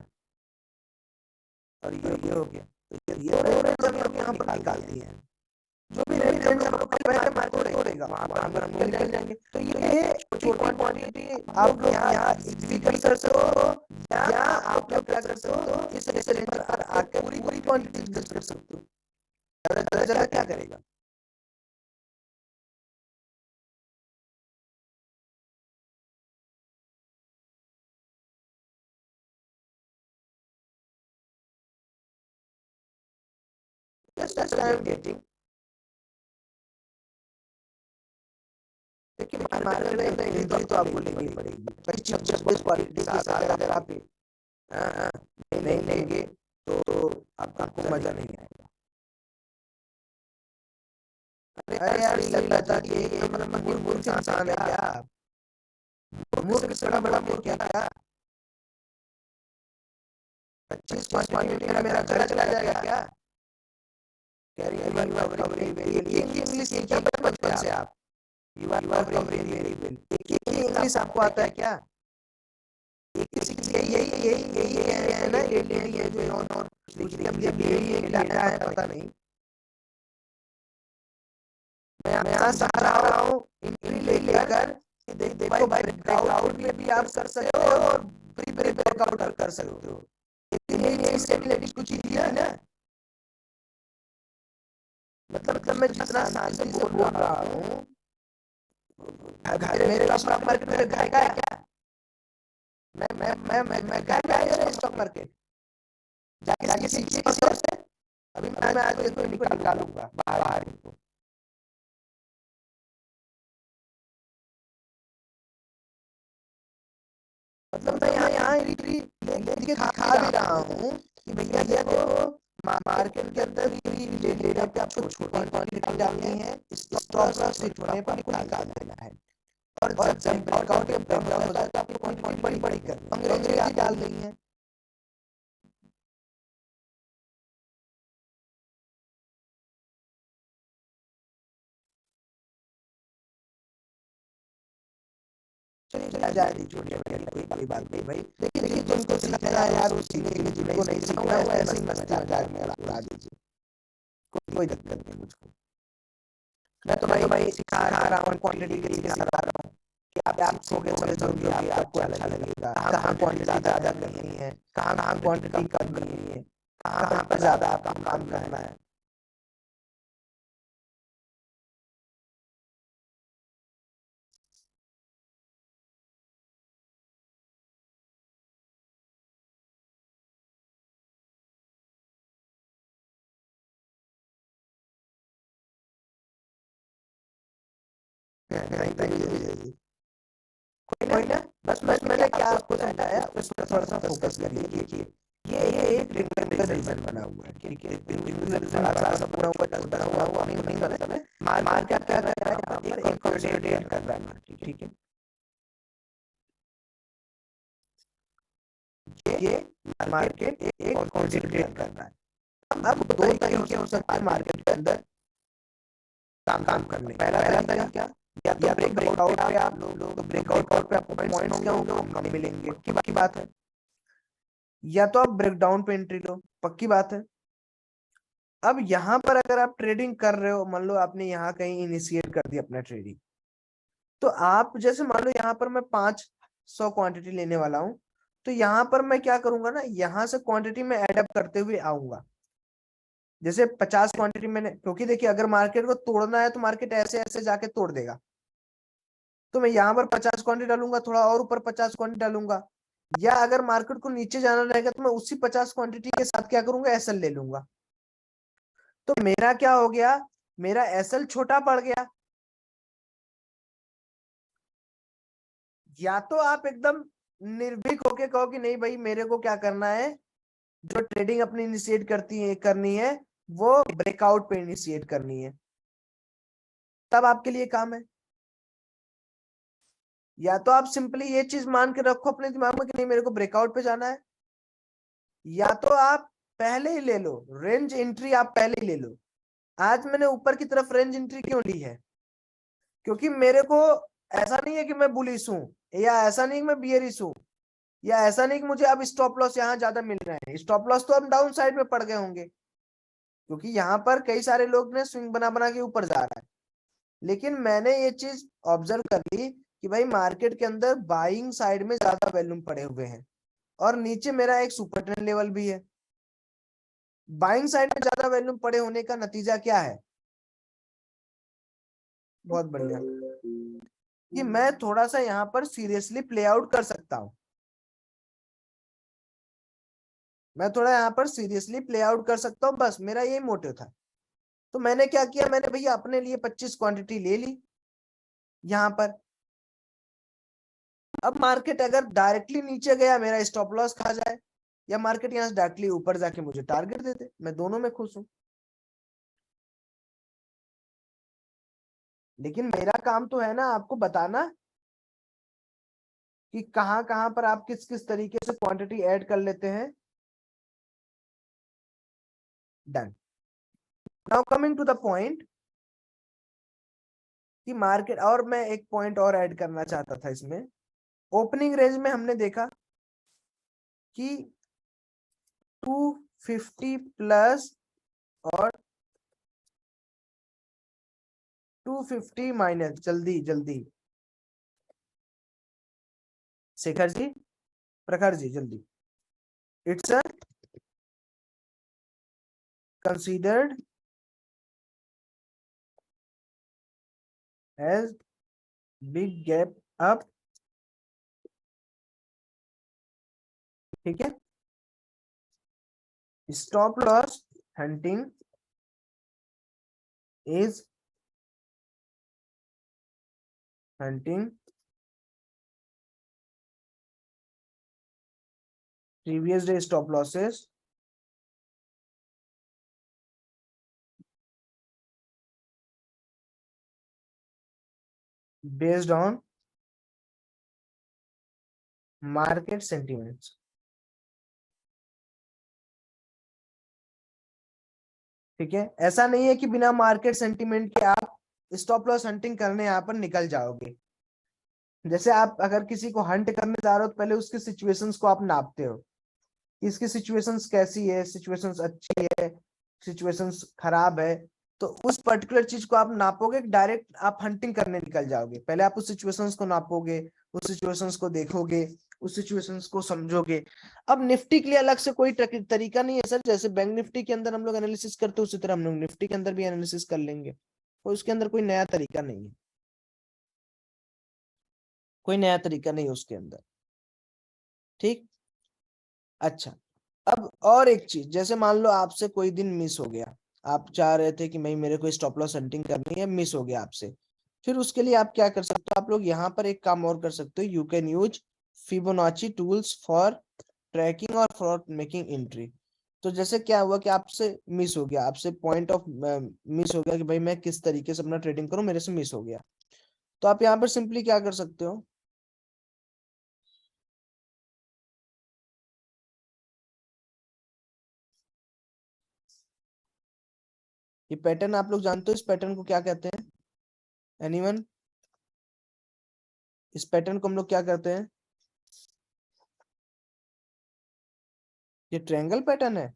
और ये हो गया, तो ये रेंज हम लोग यहाँ पर निकाल दिए हैं। जो भी रेंज हम लोग को पहले मार्केट तोड़ेगा वहां पर हम लोग निकल जाएंगे। तो ये छोटी क्वांटिटी आप यहाँ इजीली कर सकते हो, या आप लोग क्या कर सकते हो, इस रेंज पर आके पूरी पूरी क्वांटिटी कर सकते हो। ज्यादा ज्यादा क्या करेगा, जस्ट आई एम गेटिंग। देखिए मार्केट में एंट्री तो आपको लेनी पड़ेगी, 25-26 क्वालिटी के साथ अगर आप नहीं लेंगे तो आपको मजा नहीं आएगा। अरे यार सही लगता कि एक नंबर मूर्ख इंसान है क्या आप, मूर्ख से बड़ा मूर्ख क्या क्या, 25 क्वांटिटी में मेरा घर चला जाएगा क्या, कह रही है you are covering very well, एक ही इंग्लिश सीखी है बचपन से आप, you are covering very very well, एक ही इंग्लिश आपको आता है क्या, एक ही सीखी है, यही यही यही है ना, ये लेडी है जो और लिख रही है, अब ये लेडी है क्या है पता नहीं। मैं आपसे आ रहा हूँ एंट्री लेकर, देखो भाई ब्रेकआउट में भी आप कर सकते हो और प्री ब्रेकआउट कर सकते हो, ये स्टेबिलिटी कुछ ही दिया है ना। मतलब मैं जितना शांति से बोल रहा हूँ, घर मेरे स्टॉक मार्केट में घर का है क्या, मैं घर का है स्टॉक मार्केट, जाके जाके सीखिए किसी और से। अभी मैं आज इसको निकालूंगा बाहर इनको, मतलब मैं यहाँ एंट्री लेके खा भी रहा हूँ कि भैया देखो मार्केट के अंदर लेने पे आपको छोटी क्वांटिटी डालनी है, स्टॉप लॉस हिट होने पर आपको निकाल देना है, और जब ब्रेकआउट या ब्रेकडाउन होता है तो आपको क्वांटिटी बड़ी बड़ी करनी है, अंग्रेजी डाल रही है। चलिए जाए दी छोटी छोटी कोई बात नहीं भाई, लेकिन देखिए जिनको सीखना है यार उसी के लिए, जिनको नहीं सीखना है ऐसे ही मस्ती मजाक में उड़ा दीजिए, कोई दिक्कत नहीं मुझको। मैं तो भाई सिखा रहा हूँ क्वांटिटी के लिए सिखा रहा हूँ कि आप सीखोगे चले जाओगे, आपको अच्छा लगेगा कहाँ क्वांटिटी ज्यादा करनी है, कहाँ कहाँ क्वांटिटी कम करनी है, कहाँ कहाँ पर ज्यादा आपको काम करना है। नहीं नहीं कोई ना, बस मैंने क्या आपको समझाया उस पर थोड़ा सा फोकस कर लीजिए। ये एक रिजल्ट बना हुआ है, ठीक है, रिजल्ट बड़ा सा बना हुआ, बना हुआ नहीं मतलब है, मार्केट क्या कर रहा है यहाँ पर एक कंसोलिडेट कर रहा है मार्केट, ठीक है। ये मार्केट एक कॉन्सेंट्रेट करना है। अब दो तरीके हो सकते हैं मार्केट के अंदर काम करने। पहला तरीका या तो ब्रेकआउट पे आप लोग तो ब्रेकआउट पे आपको पॉइंट्स क्या होंगे वो कम मिलेंगे, पक्की बात है। या तो आप ब्रेकडाउन पे एंट्री लो, पक्की बात है। अब यहाँ पर अगर आप ट्रेडिंग कर रहे हो, मान लो आपने यहाँ कहीं इनिशिएट कर दी अपना ट्रेडिंग, तो आप जैसे मान लो यहाँ पर मैं 500 क्वांटिटी लेने वाला हूं, तो यहाँ पर मैं क्या करूंगा ना, यहाँ से क्वांटिटी में एडअप करते हुए आऊंगा। जैसे 50 क्वांटिटी मैंने, क्योंकि देखिए अगर मार्केट को तोड़ना है तो मार्केट ऐसे ऐसे जाके तोड़ देगा, तो मैं यहाँ पर 50 क्वांटिटी डालूंगा, थोड़ा और ऊपर 50 क्वांटिटी डालूंगा। या अगर मार्केट को नीचे जाना रहेगा तो मैं उसी 50 क्वांटिटी के साथ क्या करूंगा, एसएल ले लूंगा। तो मेरा क्या हो गया, मेरा एसएल छोटा पड़ गया। या तो आप एकदम निर्भीक होके कहो कि नहीं भाई मेरे को क्या करना है, जो ट्रेडिंग अपनी इनिशिएट करनी है वो ब्रेकआउट पे इनिशिएट करनी है, तब आपके लिए काम है। या तो आप सिंपली ये चीज मान के रखो अपने दिमाग में कि नहीं मेरे को ब्रेकआउट पे जाना है। या तो आप पहले ही ले लो रेंज एंट्री, आप पहले ही ले लो। आज मैंने ऊपर की तरफ रेंज एंट्री क्यों ली है, क्योंकि मेरे को ऐसा नहीं है कि मैं बुलिश हूं, या ऐसा नहीं कि मैं बियरिश हूं, या ऐसा नहीं कि मुझे अब स्टॉप लॉस यहाँ ज्यादा मिल रहा है। स्टॉप लॉस तो अब डाउन साइड में पड़ गए होंगे, क्योंकि यहाँ पर कई सारे लोग ने स्विंग बना बना के ऊपर जा रहा है। लेकिन मैंने ये चीज ऑब्जर्व कर ली कि भाई मार्केट के अंदर बाइंग साइड में ज्यादा वॉल्यूम पड़े हुए हैं, और नीचे मेरा एक सुपर ट्रेंड लेवल भी है। बाइंग साइड में ज्यादा वॉल्यूम पड़े होने का नतीजा क्या है, बहुत बढ़िया, कि मैं थोड़ा सा यहाँ पर सीरियसली प्ले आउट कर सकता हूँ। मैं थोड़ा यहाँ पर सीरियसली प्ले आउट कर सकता हूँ, बस मेरा यही मोटिव था। तो मैंने क्या किया, मैंने भैया अपने लिए 25 क्वांटिटी ले ली यहाँ पर। अब मार्केट अगर डायरेक्टली नीचे गया मेरा स्टॉप लॉस खा जाए, या मार्केट यहाँ से डायरेक्टली ऊपर जाके मुझे टारगेट दे दे, मैं दोनों में खुश हूं। लेकिन मेरा काम तो है ना आपको बताना कि कहां कहां पर आप किस किस तरीके से क्वांटिटी ऐड कर लेते हैं। Done. Now coming to the point कि मार्केट, और मैं एक पॉइंट और ऐड करना चाहता था इसमें। ओपनिंग रेंज में हमने देखा कि 250 प्लस और 250 माइनस, जल्दी जल्दी शेखर जी, प्रखर जी जल्दी, it's a considered as big gap up, ठीक है। Stop loss hunting is hunting previous day stop losses based on market sentiments, ठीक है। ऐसा नहीं है कि बिना मार्केट सेंटिमेंट के आप स्टॉप लॉस हंटिंग करने यहाँ पर निकल जाओगे। जैसे आप अगर किसी को हंट करने जा रहे हो तो पहले उसकी सिचुएशंस को आप नापते हो कि इसकी सिचुएशंस कैसी है, सिचुएशंस अच्छी है, सिचुएशंस खराब है। तो उस पर्टिकुलर चीज को आप नापोगे, डायरेक्ट आप हंटिंग करने निकल जाओगे। पहले आप उस सिचुएशंस को नापोगे, उस सिचुएशंस को देखोगे, उस सिचुएशंस को समझोगे। अब निफ्टी के लिए अलग से कोई तरीका नहीं है सर, जैसे बैंक निफ्टी के अंदर हम लोग एनालिसिस करते हैं उसी तरह हम लोग निफ्टी के अंदर भी एनालिसिस कर लेंगे। और उसके अंदर कोई नया तरीका नहीं है, कोई नया तरीका नहीं है उसके अंदर, ठीक। अच्छा, अब और एक चीज, जैसे मान लो आपसे कोई दिन मिस हो गया, आप चाह रहे थे कि भाई मेरे को स्टॉप लॉस हंटिंग करनी है, मिस हो गया आपसे। फिर उसके लिए आप क्या कर सकते हो, आप लोग यहाँ पर एक काम और कर सकते हो, you can use Fibonacci tools for tracking और फॉर मेकिंग एंट्री। तो जैसे क्या हुआ कि आपसे मिस हो गया, आपसे पॉइंट ऑफ मिस हो गया कि भाई मैं किस तरीके से अपना ट्रेडिंग करूं, मेरे से मिस हो गया। तो आप यहाँ पर सिंपली क्या कर सकते हो, ये पैटर्न आप लोग जानते हो, इस पैटर्न को क्या कहते हैं? एनीवन? इस पैटर्न को हम लोग क्या कहते हैं? ये ट्रायंगल पैटर्न है,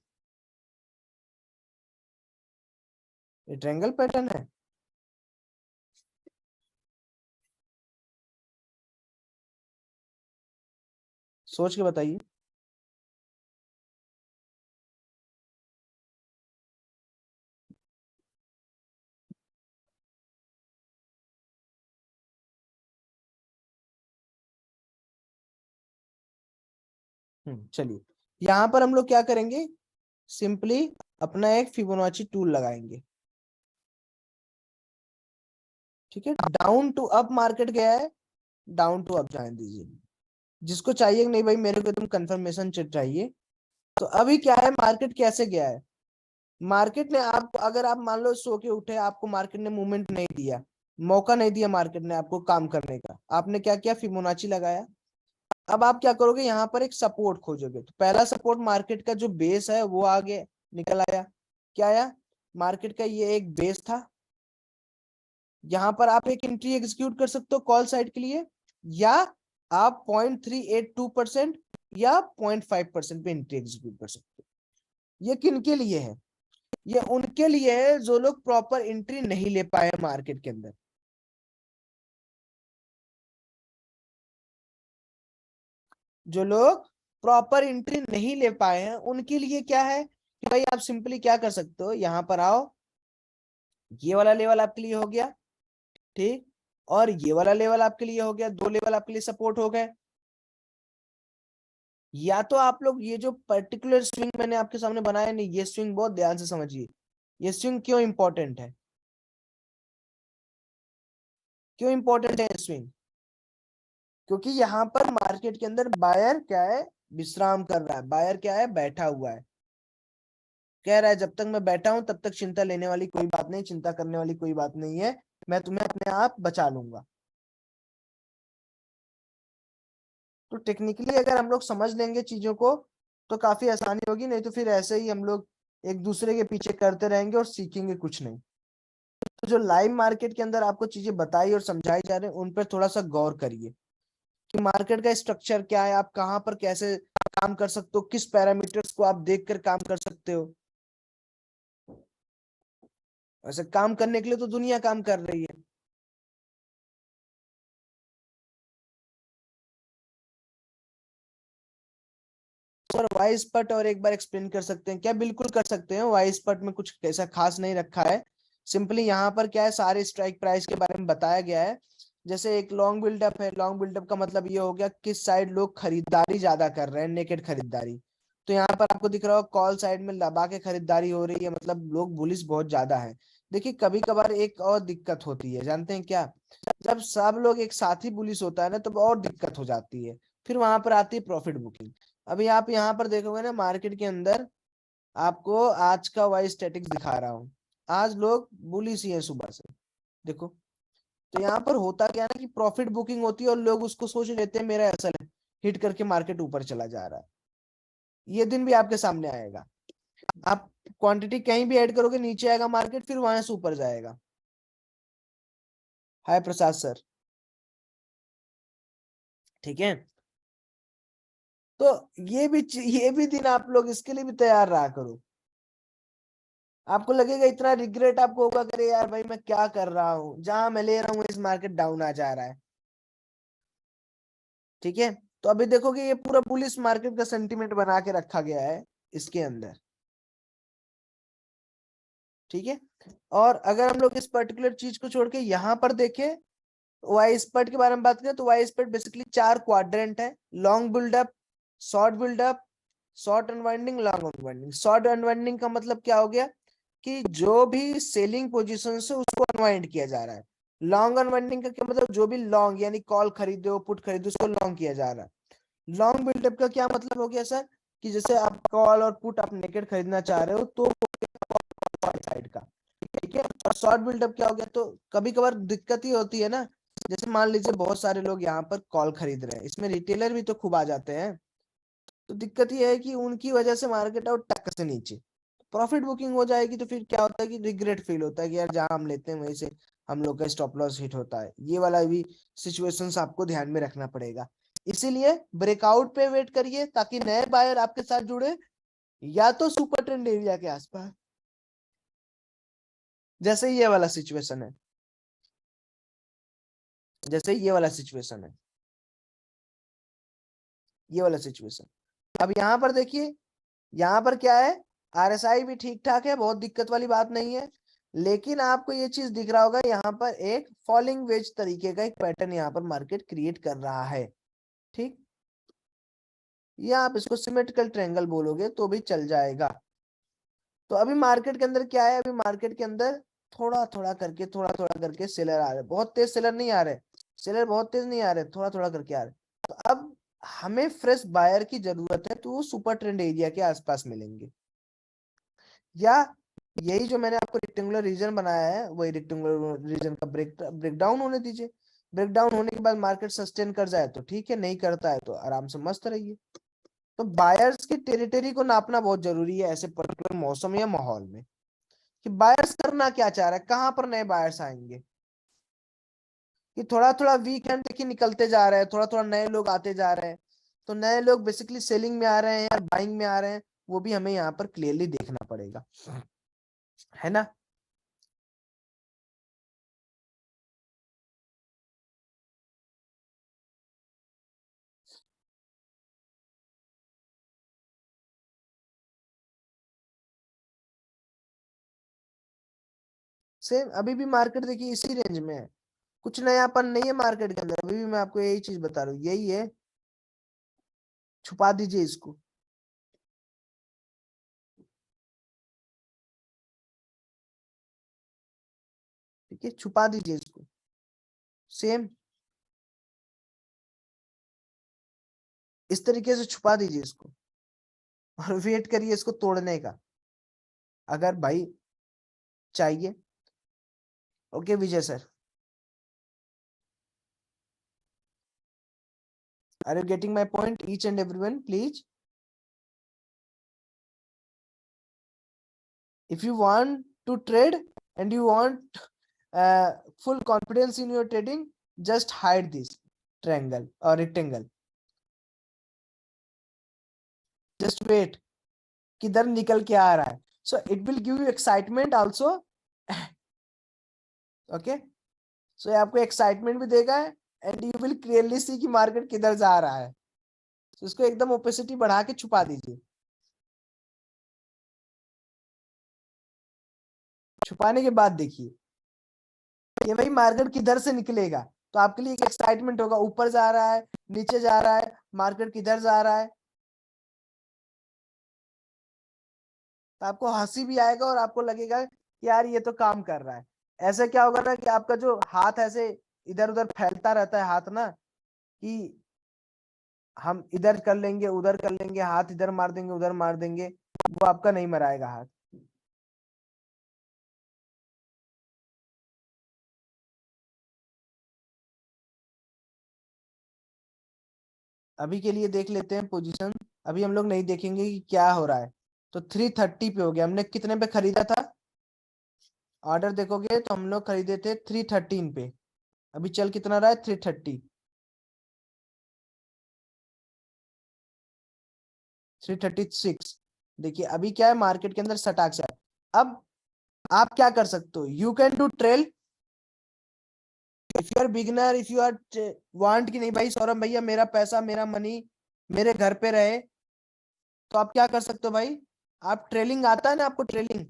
ये ट्रायंगल पैटर्न है। सोच के बताइए। चलिए, यहाँ पर हम लोग क्या करेंगे, सिंपली अपना एक फिबोनाची टूल लगाएंगे। ठीक है, डाउन टू अप मार्केट गया है, डाउन टू अप जाने दीजिए। जिसको चाहिए नहीं भाई मेरे को एकदम कंफर्मेशन चाहिए। तो अभी क्या है, मार्केट कैसे गया है? मार्केट ने आप, अगर आप मान लो सो के उठे, आपको मार्केट ने मूवमेंट नहीं दिया, मौका नहीं दिया मार्केट ने आपको काम करने का, आपने क्या किया, फिबोनाची लगाया। अब आप क्या करोगे, यहाँ पर एक सपोर्ट खोजोगे। तो पहला सपोर्ट मार्केट का जो बेस है वो आगे निकल आया। क्या आया? मार्केट का ये एक बेस था। यहाँ पर आप एक एंट्री एग्जीक्यूट कर सकते हो कॉल साइड के लिए, या आप 0.382% या 0.5% पे एंट्री एग्जीक्यूट कर सकते हो। ये किन के लिए है? ये उनके लिए है जो लोग प्रॉपर एंट्री नहीं ले पाए मार्केट के अंदर। जो लोग प्रॉपर एंट्री नहीं ले पाए हैं उनके लिए क्या है कि भाई आप सिंपली क्या कर सकते हो, यहाँ पर आओ, ये वाला लेवल आपके लिए हो गया, ठीक, और ये वाला लेवल आपके लिए हो गया, दो लेवल आपके लिए सपोर्ट हो गए। या तो आप लोग ये जो पर्टिकुलर स्विंग मैंने आपके सामने बनाया नहीं, ये स्विंग बहुत ध्यान से समझिए। ये स्विंग क्यों इंपॉर्टेंट है? क्यों इंपॉर्टेंट है स्विंग? क्योंकि यहाँ पर मार्केट के अंदर बायर क्या है, विश्राम कर रहा है। बायर क्या है, बैठा हुआ है, कह रहा है जब तक मैं बैठा हूं तब तक चिंता लेने वाली कोई बात नहीं, चिंता करने वाली कोई बात नहीं है, मैं तुम्हें अपने आप बचा लूंगा। तो टेक्निकली अगर हम लोग समझ लेंगे चीजों को तो काफी आसानी होगी, नहीं तो फिर ऐसे ही हम लोग एक दूसरे के पीछे करते रहेंगे और सीखेंगे कुछ नहीं। तो जो लाइव मार्केट के अंदर आपको चीजें बताई और समझाई जा रही है उन पर थोड़ा सा गौर करिए कि मार्केट का स्ट्रक्चर क्या है, आप कहाँ पर कैसे काम कर सकते हो, किस पैरामीटर्स को आप देखकर काम कर सकते हो। वैसे काम करने के लिए तो दुनिया काम कर रही है। सर वाइस पट और एक बार एक्सप्लेन कर सकते हैं क्या? बिल्कुल कर सकते हैं। वाइस पट में कुछ ऐसा खास नहीं रखा है, सिंपली यहाँ पर क्या है, सारे स्ट्राइक प्राइस के बारे में बताया गया है। जैसे एक लॉन्ग बिल्डअप है, लॉन्ग बिल्डअप का मतलब ये हो गया किस साइड लोग खरीदारी ज्यादा कर रहे हैं, नेकेड खरीदारी। तो यहाँ पर आपको दिख रहा हो कॉल साइड में दबा के खरीदारी हो रही है, मतलब लोग बुलिश बहुत ज्यादा है। देखिए कभी कभार एक और दिक्कत होती है, जानते हैं क्या? जब सब लोग एक साथ ही बुलिश होता है ना, तब और दिक्कत हो जाती है। फिर वहां पर आती है प्रॉफिट बुकिंग। अभी आप यहाँ पर देखोगे ना मार्केट के अंदर, आपको आज का वाइज स्टैटिक्स दिखा रहा हूँ। आज लोग बुलिश ही है सुबह से, देखो। तो यहाँ पर होता क्या है ना कि प्रॉफिट बुकिंग होती है और लोग उसको सोच लेते हैं मेरा ऐसा है, हिट करके मार्केट ऊपर चला जा रहा है। ये दिन भी आपके सामने आएगा। आप क्वांटिटी कहीं भी ऐड करोगे नीचे आएगा मार्केट, फिर वहां से ऊपर जाएगा। हाय प्रसाद सर, ठीक है। तो ये भी दिन आप लोग इसके लिए भी तैयार रहा करो। आपको लगेगा इतना रिग्रेट आपको होगा, करे यार भाई मैं क्या कर रहा हूँ, जहां मैं ले रहा हूँ इस मार्केट डाउन आ जा रहा है। ठीक है, तो अभी देखोगे ये पूरा बुलिश मार्केट का सेंटीमेंट बना के रखा गया है इसके अंदर। ठीक है, और अगर हम लोग इस पर्टिकुलर चीज को छोड़ के यहाँ पर देखें, वाई स्पॉट के बारे में बात करें, तो वाई स्पॉट बेसिकली 4 क्वाड्रेंट है। Long buildup, short buildup, short unwinding, long unwinding. Short unwinding का मतलब क्या हो गया कि जो भी सेलिंग पोजीशन से उसको अनवाइंड किया जा रहा है। लॉन्ग अनवाइंडिंग का क्या मतलब, जो भी लॉन्ग यानी कॉल खरीदे हो, पुट खरीदे, उसको लॉन्ग किया जा रहा है। लॉन्ग बिल्डअप का क्या मतलब हो गया सर, कि जैसे आप कॉल और पुट आप नेकेड खरीदना चाह रहे हो तो साइड का। ठीक है, और शॉर्ट बिल्डअप क्या हो गया, तो कभी कभार दिक्कत ही होती है ना, जैसे मान लीजिए बहुत सारे लोग यहाँ पर कॉल खरीद रहे हैं, इसमें रिटेलर भी तो खूब आ जाते हैं। तो दिक्कत ये है कि उनकी वजह से मार्केट आउट टक्कर से नीचे। प्रॉफिट बुकिंग हो जाएगी तो फिर क्या होता है कि रिग्रेट फील होता है कि यार जहां हम लेते हैं वहीं से हम लोग का स्टॉप लॉस हिट होता है। ये वाला भी सिचुएशंस आपको ध्यान में रखना पड़ेगा। इसीलिए ब्रेकआउट पे वेट करिए ताकि नए बायर आपके साथ जुड़े, या तो सुपर ट्रेंड एरिया के आसपास, जैसे ये वाला सिचुएशन है, जैसे ये वाला सिचुएशन है, ये वाला सिचुएशन। अब यहाँ पर देखिए, यहाँ पर क्या है, आरएसआई भी ठीक ठाक है, बहुत दिक्कत वाली बात नहीं है, लेकिन आपको ये चीज दिख रहा होगा यहाँ पर एक फॉलिंग वेज तरीके का एक पैटर्न यहाँ पर मार्केट क्रिएट कर रहा है। ठीक, या आप इसको सिमेट्रिकल ट्रायंगल बोलोगे तो भी चल जाएगा। तो अभी मार्केट के अंदर क्या है, अभी मार्केट के अंदर थोड़ा थोड़ा करके सेलर आ रहे, बहुत तेज सेलर नहीं आ रहे, सेलर बहुत तेज नहीं आ रहे, थोड़ा थोड़ा करके आ रहे। तो अब हमें फ्रेश बायर की जरूरत है, तो वो सुपर ट्रेंड एरिया के आसपास मिलेंगे, या यही जो मैंने आपको रेक्टेंगुलर रीजन बनाया है वही रेक्टेंगुलर रीजन का ब्रेकडाउन होने दीजिए। ब्रेकडाउन होने के बाद मार्केट सस्टेन कर जाए तो ठीक है, नहीं करता है तो आराम से मस्त रहिए। तो बायर्स की टेरिटरी को नापना बहुत जरूरी है ऐसे पर्टिकुलर मौसम या माहौल में, कि बायर्स करना क्या चाह रहा है, कहां पर नए बायर्स आएंगे। कि थोड़ा थोड़ा वीक हैंड देखिए निकलते जा रहे हैं, थोड़ा थोड़ा नए लोग आते जा रहे हैं, तो नए लोग बेसिकली सेलिंग में आ रहे हैं या बाइंग में आ रहे हैं, वो भी हमें यहाँ पर क्लियरली देखना पड़ेगा, है ना। सेम अभी भी मार्केट देखिए इसी रेंज में है, कुछ नयापन नहीं है मार्केट के अंदर, अभी भी मैं आपको यही चीज बता रहा हूँ, यही है। छुपा दीजिए इसको, ठीक है, छुपा दीजिए इसको, सेम इस तरीके से छुपा दीजिए इसको, और वेट करिए इसको तोड़ने का, अगर भाई चाहिए। Okay Vijay sir, are you getting my point each and everyone please. If you want to trade and you want full confidence in your trading, just hide this triangle or rectangle, just wait किधर निकल के आ रहा है, so it will give you excitement also. Okay, so ये आपको excitement भी देगा and you will clearly see कि मार्केट किधर जा रहा है, so इसको एकदम ओपेसिटी बढ़ा के छुपा दीजिए। छुपाने के बाद देखिए ये भाई मार्केट किधर से निकलेगा, तो आपके लिए एक एक्साइटमेंट होगा, ऊपर जा रहा है, नीचे जा रहा है, मार्केट किधर जा रहा है, तो आपको हंसी भी आएगा और आपको लगेगा कि यार ये तो काम कर रहा है। ऐसे क्या होगा ना कि आपका जो हाथ ऐसे इधर उधर फैलता रहता है हाथ ना, कि हम इधर कर लेंगे उधर कर लेंगे, हाथ इधर मार देंगे उधर मार देंगे, वो आपका नहीं मराएगा हाथ। अभी के लिए देख लेते हैं पोजीशन, अभी हम लोग नहीं देखेंगे कि क्या हो रहा है। तो 330 पे हो गया, हमने कितने पे खरीदा था, ऑर्डर देखोगे तो हम लोग खरीदे थे 313 पे, अभी चल कितना रहा है 330, 336। देखिए अभी क्या है मार्केट के अंदर सटाक से अब आप क्या कर सकते हो, you can do trail. If you are beginner, if you are want कि नहीं भाई सौरभ भैया मेरा पैसा मेरा मनी मेरे घर पे रहे, तो आप क्या कर सकते हो भाई, आप ट्रेलिंग आता है ना आपको ट्रेलिंग,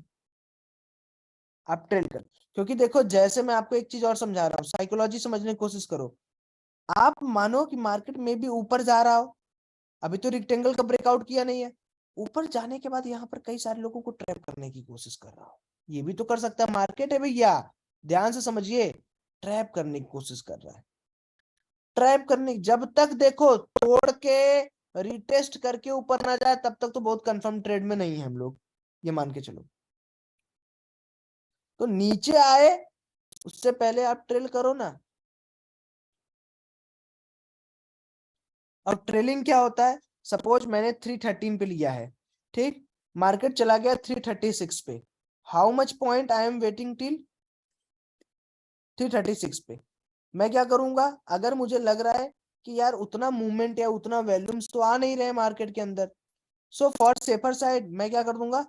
आप ट्रेल कर। क्योंकि देखो जैसे मैं आपको एक चीज और समझा रहा हूँ, साइकोलॉजी समझने की कोशिश करो। आप मानो कि मार्केट में भी ऊपर जा रहा हो, अभी तो रेक्टेंगल का ब्रेकआउट किया नहीं है, ऊपर जाने के बाद यहाँ पर कई सारे लोगों को ट्रैप करने की कोशिश कर रहा हो, ये भी तो कर सकता है, मार्केट है भैया, ध्यान से समझिए, ट्रैप करने की कोशिश कर रहा है। ट्रैप करने जब तक देखो तोड़ के रिटेस्ट करके ऊपर ना जाए तब तक तो बहुत कंफर्म ट्रेड में नहीं है हम लोग, ये मान के चलो। तो नीचे आए उससे पहले आप ट्रेल करो ना। और ट्रेलिंग क्या होता है, सपोज मैंने 313 पे लिया है, ठीक, मार्केट चला गया 336 पे, how much point I am waiting till 336 पे। मैं क्या करूंगा, अगर मुझे लग रहा है कि यार उतना मूवमेंट या उतना वॉल्यूम्स तो आ नहीं रहे मार्केट के अंदर, सो फॉर सेफर साइड मैं क्या कर दूंगा,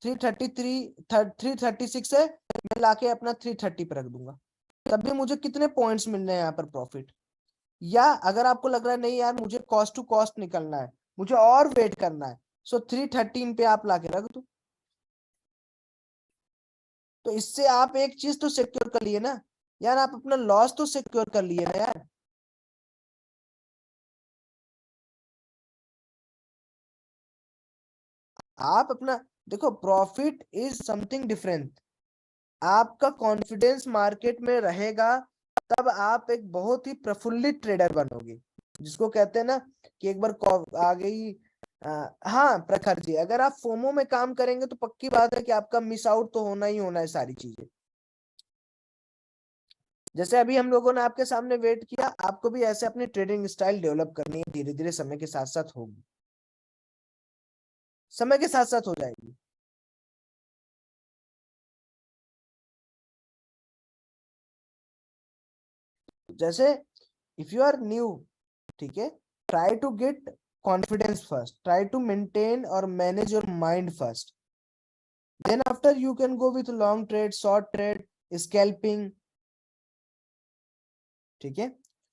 336 है, मैं लाके अपना 330 पे रख दूंगा, तब भी मुझे कितने पॉइंट्स मिल रहे हैं यहाँ पर प्रॉफिट। या अगर आपको लग रहा है नहीं यार मुझे कॉस्ट टू कॉस्ट निकलना है, मुझे और वेट करना है, सो 313 पे आप लाके रख दो। तो इससे आप एक चीज तो सिक्योर कर लिए ना यार, आप अपना लॉस तो सिक्योर कर लिए ना यार। आप अपना देखो, प्रॉफिट इज समथिंग डिफरेंट। आपका कॉन्फिडेंस मार्केट में रहेगा तब आप एक बहुत ही प्रफुल्लित ट्रेडर बनोगे, जिसको कहते हैं ना कि एक बार आ गई हाँ प्रखर जी, अगर आप फोमो में काम करेंगे तो पक्की बात है कि आपका मिस आउट तो होना ही होना है सारी चीजें। जैसे अभी हम लोगों ने आपके सामने वेट किया, आपको भी ऐसे अपनी ट्रेडिंग स्टाइल डेवलप करनी है, धीरे धीरे समय के साथ साथ होगी, समय के साथ साथ हो जाएगी। जैसे इफ यू आर न्यू, ठीक है, try to get confidence first, try to maintain और manage your mind first, then after you can go with long trade, short trade, scalping. ठीक है,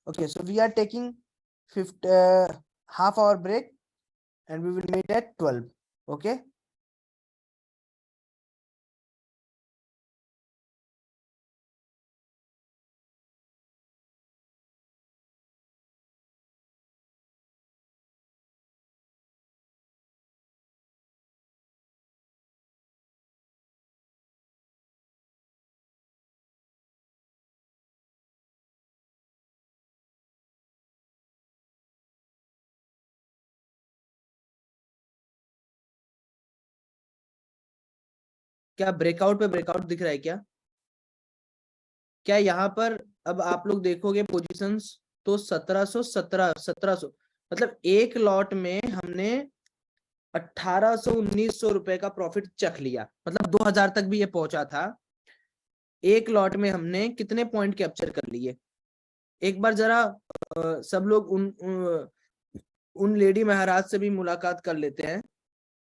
okay, so we are taking 50 half hour break and we will meet at 12। Okay, क्या breakout पे breakout दिख रहा है क्या? क्या यहाँ पर अब आप लोग देखोगे पोजीशंस तो 1700 मतलब एक लॉट में हमने 1800-1900 रुपए का प्रॉफिट चख लिया, मतलब 2000 तक भी ये पहुंचा था। एक लॉट में हमने कितने पॉइंट कैप्चर कर लिए? एक बार जरा सब लोग उन लेडी महाराज से भी मुलाकात कर लेते हैं।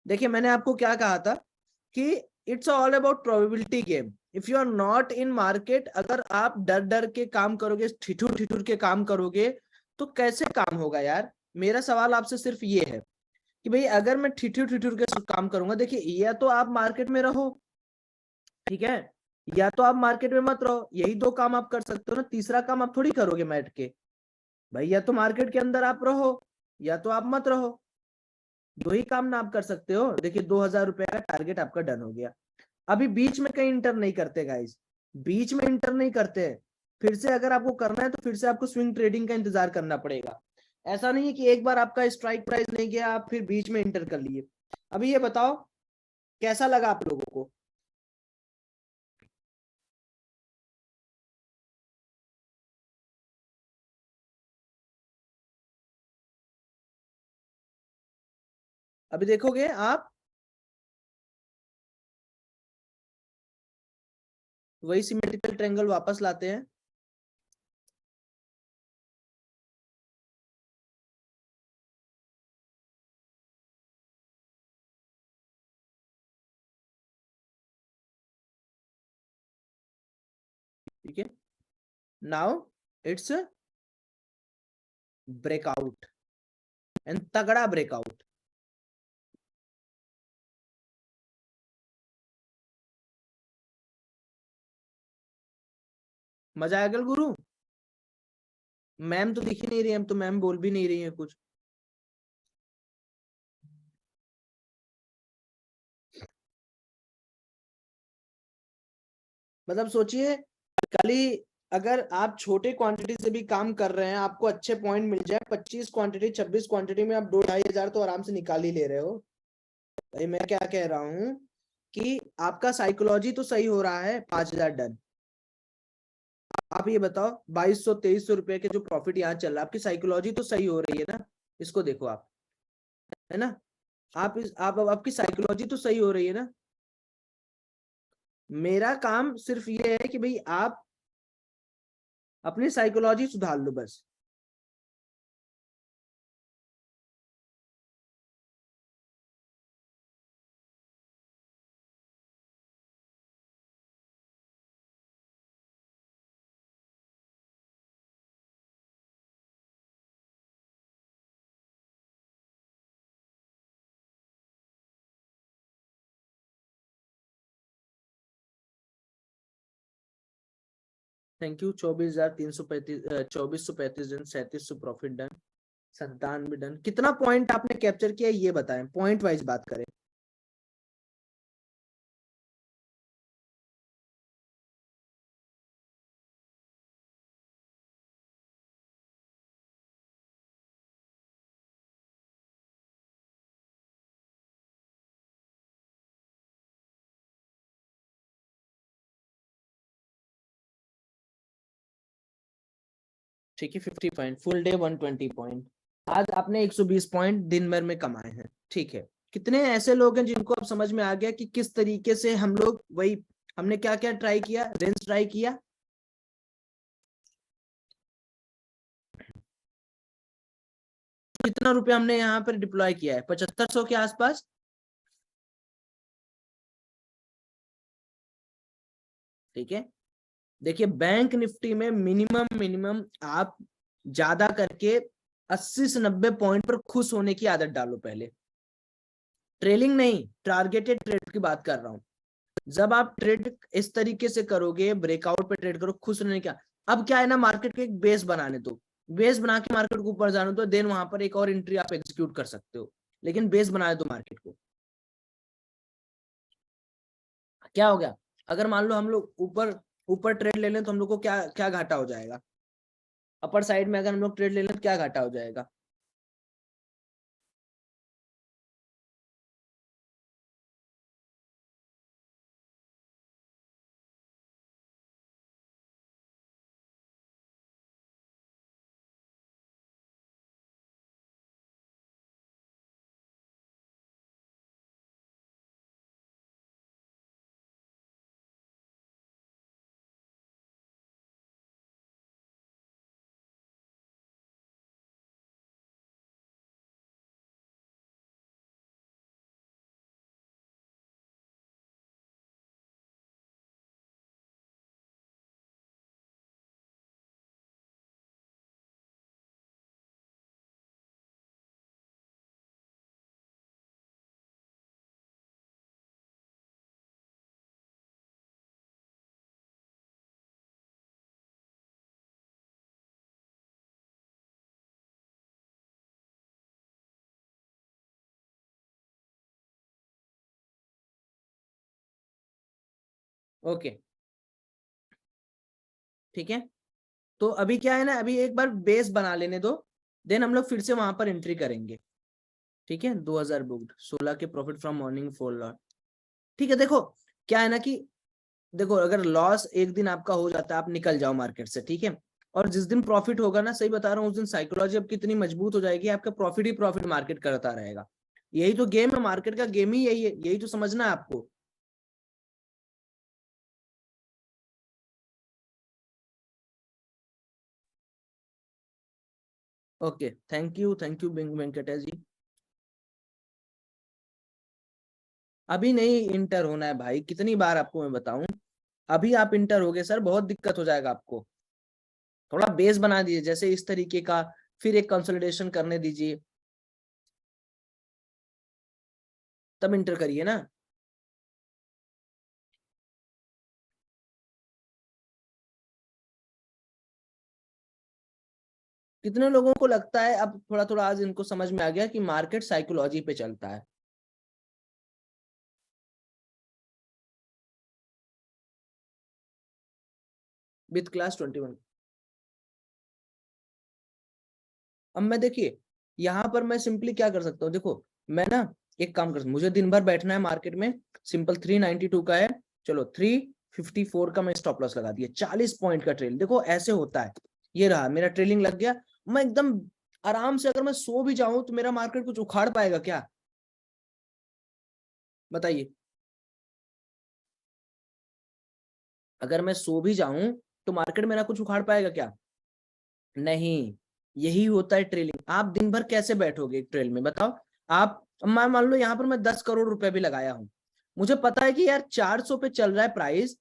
देखिए मैंने आपको क्या कहा था कि it's all about probability game. If you are not in market, अगर आप डर डर के काम करोगे, ठिठुर ठिठुर के काम करोगे, तो कैसे काम होगा यार? मेरा सवाल आपसे सिर्फ ये है कि भाई अगर मैं ठिठुर ठिठुर के काम करूंगा, देखिए या तो आप मार्केट में रहो, ठीक है, या तो आप मार्केट में मत रहो, यही दो काम आप कर सकते हो ना, तीसरा काम आप थोड़ी करोगे बैठ के। भाई या तो मार्केट के अंदर आप रहो या तो आप मत रहो, दो ही काम ना आप कर सकते हो। देखिए 2000 रुपए का टारगेट आपका डन हो गया, अभी बीच में कहीं इंटर नहीं करते गाइस, बीच में इंटर नहीं करते। फिर से अगर आपको करना है तो फिर से आपको स्विंग ट्रेडिंग का इंतजार करना पड़ेगा। ऐसा नहीं है कि एक बार आपका स्ट्राइक प्राइस नहीं गया आप फिर बीच में इंटर कर लिए। अभी ये बताओ कैसा लगा आप लोगों को? अभी देखोगे आप वही सिमेट्रिकल ट्रायंगल वापस लाते हैं। ठीक है, नाउ इट्स ब्रेकआउट एंड तगड़ा ब्रेकआउट। मजा आया कल गुरु? मैम तो दिख ही नहीं रही, हम तो मैम बोल भी नहीं रही है कुछ। मतलब सोचिए कल ही अगर आप छोटे क्वांटिटी से भी काम कर रहे हैं, आपको अच्छे पॉइंट मिल जाए, 25 क्वांटिटी 26 क्वांटिटी में आप 2-2.5 हजार तो आराम से निकाल ही ले रहे हो। भाई मैं क्या कह रहा हूँ कि आपका साइकोलॉजी तो सही हो रहा है, 5,000 डन। आप ये बताओ 2200-2300 रुपए के जो प्रॉफिट यहाँ चल रहा है, आपकी साइकोलॉजी तो सही हो रही है ना? इसको देखो आप, है ना? आप आपकी साइकोलॉजी तो सही हो रही है ना। मेरा काम सिर्फ ये है कि भाई आप अपनी साइकोलॉजी सुधार लो बस। Thank you. 24,335, 2435 done, 3700 profit done, 97 done. कितना पॉइंट आपने कैप्चर किया ये बताएं, पॉइंट वाइज बात करें। ठीक है, 50 पॉइंट, फुल डे 120 पॉइंट। आज आपने 120 पॉइंट दिन भर में कमाए हैं। ठीक है, कितने ऐसे लोग हैं जिनको अब समझ में आ गया कि किस तरीके से हम लोग वही, हमने क्या क्या ट्राई किया, रेंज ट्राई किया। कितना रुपया हमने यहाँ पर डिप्लॉय किया है, 7500 के आसपास। ठीक है, देखिए बैंक निफ्टी में मिनिमम मिनिमम आप ज्यादा करके 80 से 90 पॉइंट पर खुश होने की आदत डालो पहले। ट्रेलिंग नहीं, टारगेटेड ट्रेड की बात कर रहा हूं। जब आप ट्रेड इस तरीके से करोगे, ब्रेकआउट पे ट्रेड करो, खुश रहने क्या। अब क्या है ना, मार्केट को एक बेस बनाने दो, बेस बना के मार्केट को ऊपर जाने दो, देन वहां पर एक और एंट्री आप एग्जीक्यूट कर सकते हो, लेकिन बेस बनाने दो मार्केट को। क्या हो गया, अगर मान लो हम लोग ऊपर ऊपर ट्रेड ले लें तो हम लोग को क्या क्या घाटा हो जाएगा। अपर साइड में अगर हम लोग ट्रेड ले लें तो क्या घाटा हो जाएगा। ओके, ठीक है। तो अभी क्या है ना, अभी एक बार बेस बना लेने दो, देन हम लोग फिर से वहां पर एंट्री करेंगे। ठीक है, 2000 बुक्ड, 16 के प्रॉफिट फ्रॉम मॉर्निंग 4 लॉट। ठीक है, देखो क्या है ना कि देखो अगर लॉस एक दिन आपका हो जाता है, आप निकल जाओ मार्केट से, ठीक है। और जिस दिन प्रॉफिट होगा ना, सही बता रहा हूँ, उस दिन साइकोलॉजी अब कितनी मजबूत हो जाएगी, आपका प्रॉफिट ही प्रॉफिट मार्केट करता रहेगा। यही तो गेम है, मार्केट का गेम ही यही है, यही तो समझना है आपको। ओके, थैंक यू वेंकटेश जी। अभी नहीं इंटर होना है भाई, कितनी बार आपको मैं बताऊं। अभी आप इंटर हो गए सर, बहुत दिक्कत हो जाएगा आपको। थोड़ा बेस बना दीजिए जैसे इस तरीके का, फिर एक कंसोलिडेशन करने दीजिए, तब इंटर करिए ना। कितने लोगों को लगता है अब थोड़ा थोड़ा आज इनको समझ में आ गया कि मार्केट साइकोलॉजी पे चलता है। With class 21। अब मैं देखिए यहाँ पर मैं सिंपली क्या कर सकता हूँ, देखो मैं ना एक काम कर सकता हूँ, मुझे दिन भर बैठना है मार्केट में, सिंपल 392 का है, चलो 354 का मैं स्टॉप लॉस लगा दिया, 40 पॉइंट का ट्रेल। देखो ऐसे होता है, ये रहा मेरा ट्रेलिंग लग गया। मैं एकदम आराम से, अगर मैं सो भी जाऊं तो मेरा मार्केट कुछ उखाड़ पाएगा क्या। बताइए, अगर मैं सो भी जाऊं तो मार्केट मेरा कुछ उखाड़ पाएगा क्या? नहीं। यही होता है ट्रेलिंग। आप दिन भर कैसे बैठोगे एक ट्रेल में, बताओ। आप मान लो यहाँ पर मैं 10 करोड़ रुपए भी लगाया हूँ, मुझे पता है कि यार 400 पे चल रहा है प्राइस,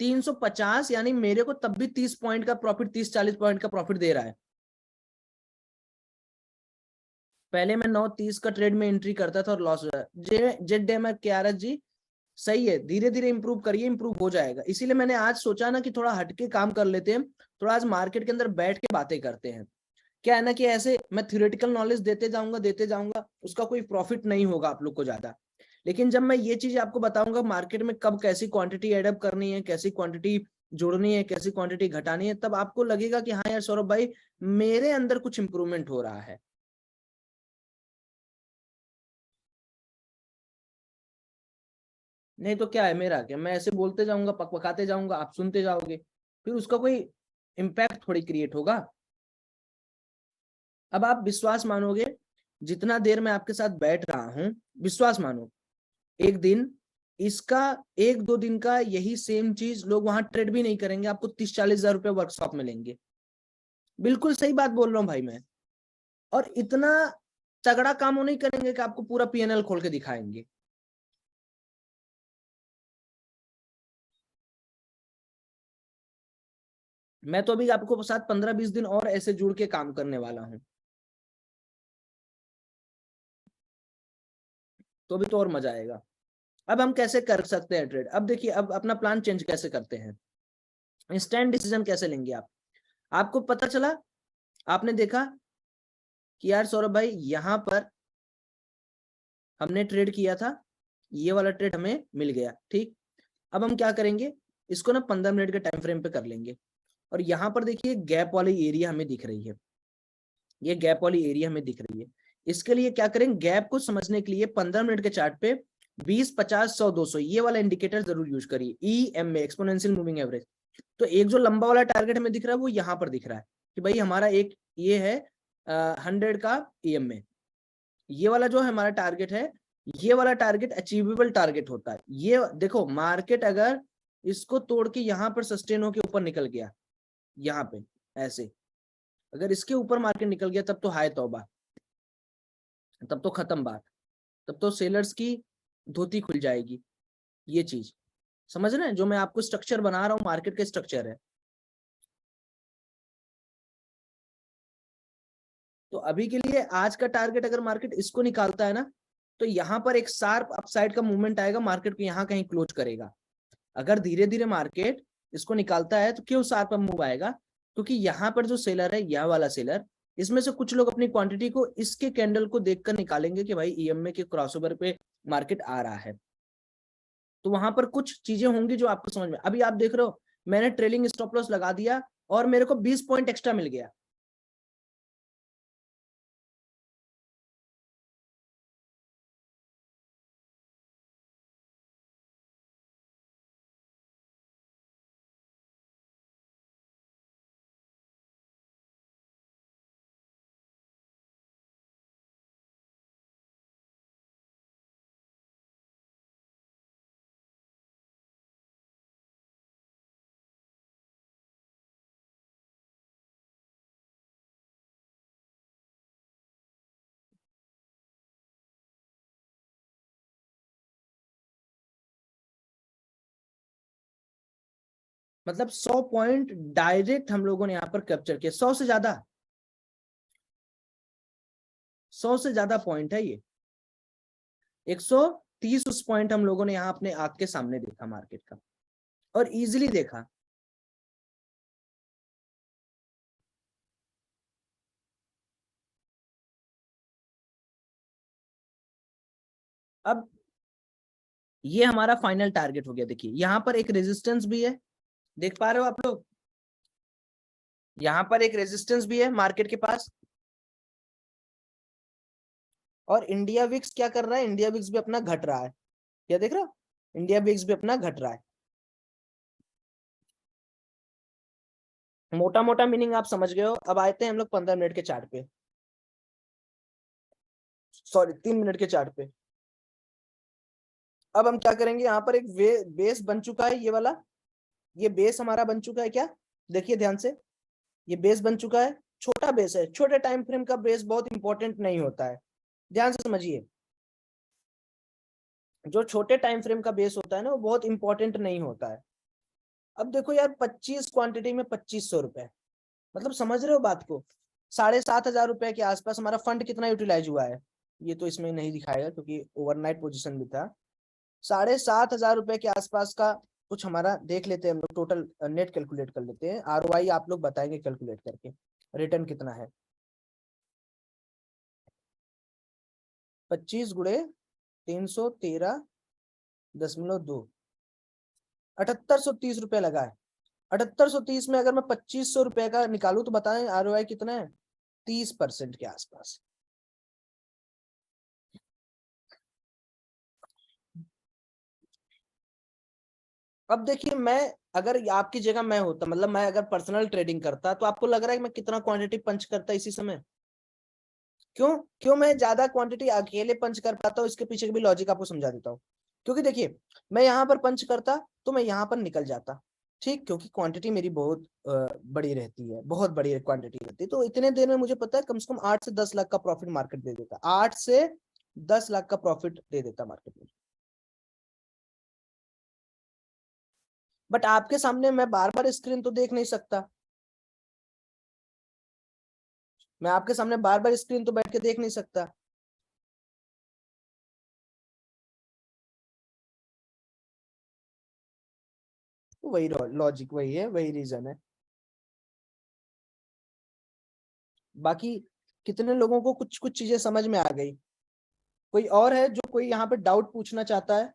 350, यानी मेरे को तब भी 30 पॉइंट का प्रॉफिट, 30-40 पॉइंट का प्रॉफिट दे रहा है। पहले मैं 9:30 का ट्रेड में एंट्री करता था और लॉस हो रहा है। जेड डेमर के जी सही है, धीरे धीरे इंप्रूव करिए, इंप्रूव हो जाएगा। इसीलिए मैंने आज सोचा ना कि थोड़ा हटके काम कर लेते हैं, थोड़ा आज मार्केट के अंदर बैठ के बातें करते हैं। क्या है ना कि ऐसे मैं थ्योरेटिकल नॉलेज देते जाऊंगा, उसका कोई प्रॉफिट नहीं होगा आप लोग को ज्यादा। लेकिन जब मैं ये चीज आपको बताऊंगा मार्केट में कब कैसी क्वांटिटी एडअप करनी है, कैसी क्वांटिटी जोड़नी है, कैसी क्वांटिटी घटानी है, तब आपको लगेगा कि हाँ यार सौरभ भाई, मेरे अंदर कुछ इंप्रूवमेंट हो रहा है। नहीं तो क्या है मेरा, क्या मैं ऐसे बोलते जाऊंगा, पकपकाते जाऊंगा, आप सुनते जाओगे, फिर उसका कोई इम्पैक्ट थोड़ी क्रिएट होगा। अब आप विश्वास मानोगे, जितना देर मैं आपके साथ बैठ रहा हूं, विश्वास मानो, एक दिन इसका, 1-2 दिन का यही सेम चीज लोग वहां ट्रेड भी नहीं करेंगे, आपको 30-40 हजार रुपए वर्कशॉप में लेंगे। बिल्कुल सही बात बोल रहा हूँ भाई मैं। और इतना तगड़ा काम वो नहीं करेंगे कि आपको पूरा पीएनएल खोल के दिखाएंगे। मैं तो अभी आपको साथ 15-20 दिन और ऐसे जुड़ के काम करने वाला हूँ, तो अभी तो और मजा आएगा। अब हम कैसे कर सकते हैं ट्रेड, अब देखिए, अब अपना प्लान चेंज कैसे करते हैं, इंस्टेंट डिसीजन कैसे लेंगे आप। आपको पता चला, आपने देखा कि यार सौरभ भाई यहाँ पर हमने ट्रेड किया था, ये वाला ट्रेड हमें मिल गया, ठीक। अब हम क्या करेंगे, इसको ना 15 मिनट के टाइम फ्रेम पे कर लेंगे। और यहाँ पर देखिए गैप वाली एरिया हमें दिख रही है, ये गैप वाली एरिया हमें दिख रही है। इसके लिए क्या करें, गैप को समझने के लिए 15 मिनट के चार्ट पे 20, 50, 100, 200 ये वाला इंडिकेटर जरूर यूज करिए, EMA, एक्सपोनेंशियल मूविंग एवरेज। तो एक जो लंबा वाला टारगेट हमें दिख रहा है वो यहाँ पर दिख रहा है कि भाई हमारा एक ये है 100 का EMA, ये वाला जो है हमारा टारगेट है, ये वाला टारगेट अचीवेबल टारगेट होता है। ये देखो, मार्केट अगर इसको तोड़ के यहाँ पर सस्टेन होके ऊपर निकल गया, यहाँ पे ऐसे, अगर इसके ऊपर मार्केट निकल गया, तब तो हाय तौबा, तब तो खत्म बात, तब तो सेलर्स की धोती खुल जाएगी। ये चीज समझ रहे हैं, जो मैं आपको स्ट्रक्चर बना रहा हूँ, मार्केट का स्ट्रक्चर है। तो अभी के लिए आज का टारगेट अगर मार्केट इसको निकालता है ना, तो यहाँ पर एक शार्प अपसाइड का मूवमेंट आएगा, मार्केट को यहाँ कहीं क्लोज करेगा। अगर धीरे धीरे मार्केट इसको निकालता है तो क्यों शार्प मूव आएगा, क्योंकि यहाँ पर जो सेलर है, यह वाला सेलर, इसमें से कुछ लोग अपनी क्वांटिटी को इसके कैंडल को देखकर निकालेंगे कि भाई EMA के क्रॉसओवर पे मार्केट आ रहा है। तो वहां पर कुछ चीजें होंगी जो आपको समझ में, अभी आप देख रहे हो मैंने ट्रेलिंग स्टॉप लॉस लगा दिया और मेरे को 20 पॉइंट एक्स्ट्रा मिल गया। मतलब 100 पॉइंट डायरेक्ट हम लोगों ने यहाँ पर कैप्चर किया, 100 से ज्यादा, 100 से ज्यादा पॉइंट है ये। 130 उस पॉइंट हम लोगों ने यहाँ अपने आंख के सामने देखा मार्केट का, और इजिली देखा। अब ये हमारा फाइनल टारगेट हो गया। देखिए यहाँ पर एक रेजिस्टेंस भी है, देख पा रहे हो आप लोग, यहाँ पर एक रेजिस्टेंस भी है मार्केट के पास। और इंडिया विक्स क्या कर रहा है, इंडिया विक्स भी अपना घट रहा है, क्या देख रहा हो, इंडिया विक्स भी अपना घट रहा है। मोटा मोटा मीनिंग आप समझ गए हो। अब आते हैं हम लोग 15 मिनट के चार्ट पे, सॉरी 3 मिनट के चार्ट पे। अब हम क्या करेंगे, यहाँ पर एक बेस बन चुका है ये वाला, ये बेस हमारा बन चुका है क्या, देखिए ध्यान से, ये बेस बन चुका है, छोटा बेस है, छोटे टाइम फ्रेम का बेस बहुत इंपॉर्टेंट नहीं होता है, ध्यान से समझिए, जो छोटे टाइम फ्रेम का बेस होता है ना वो बहुत इंपॉर्टेंट नहीं होता है। अब देखो यार 25 क्वांटिटी में 2500 रुपए, मतलब समझ रहे हो बात को, 7,500 रुपए के आसपास हमारा फंड कितना यूटिलाइज हुआ है, ये तो इसमें नहीं दिखाएगा क्योंकि ओवरनाइट पोजीशन भी था। 7,500 रुपए के आसपास का कुछ हमारा देख लेते हैं हम लोग, टोटल नेट कैलकुलेट कर लेते हैं, आरओआई आप लोग बताएंगे कैलकुलेट करके, रिटर्न कितना है, 25 × 313.2, 7,830 रुपये लगा है। 7,830 में अगर मैं 2,500 रुपए का निकालू तो बताएं आरओआई कितना है, 30% के आसपास। अब देखिए मैं, अगर आपकी जगह मैं होता, मतलब मैं अगर पर्सनल ट्रेडिंग करता, तो आपको लग रहा है कि मैं कितना क्वांटिटी पंच करता इसी समय, क्यों क्यों मैं ज्यादा क्वांटिटी अकेले पंच कर पाता हूँ, इसके पीछे की भी लॉजिक आपको समझा देता हूँ। क्योंकि देखिए मैं यहाँ पर पंच करता तो मैं यहाँ पर निकल जाता, ठीक, क्योंकि क्वांटिटी मेरी बहुत बड़ी रहती है, बहुत बड़ी क्वांटिटी रहती है, तो इतने देर में मुझे पता है कम से कम 8 से 10 लाख का प्रॉफिट मार्केट दे देता, 8 से 10 लाख का प्रॉफिट दे देता मार्केट में। बट आपके सामने मैं बार बार स्क्रीन तो देख नहीं सकता, मैं आपके सामने बार बार स्क्रीन तो बैठ के देख नहीं सकता। तो वही लॉजिक वही है, वही रीजन है। बाकी कितने लोगों को कुछ कुछ चीजें समझ में आ गई, कोई और है जो कोई यहाँ पे डाउट पूछना चाहता है?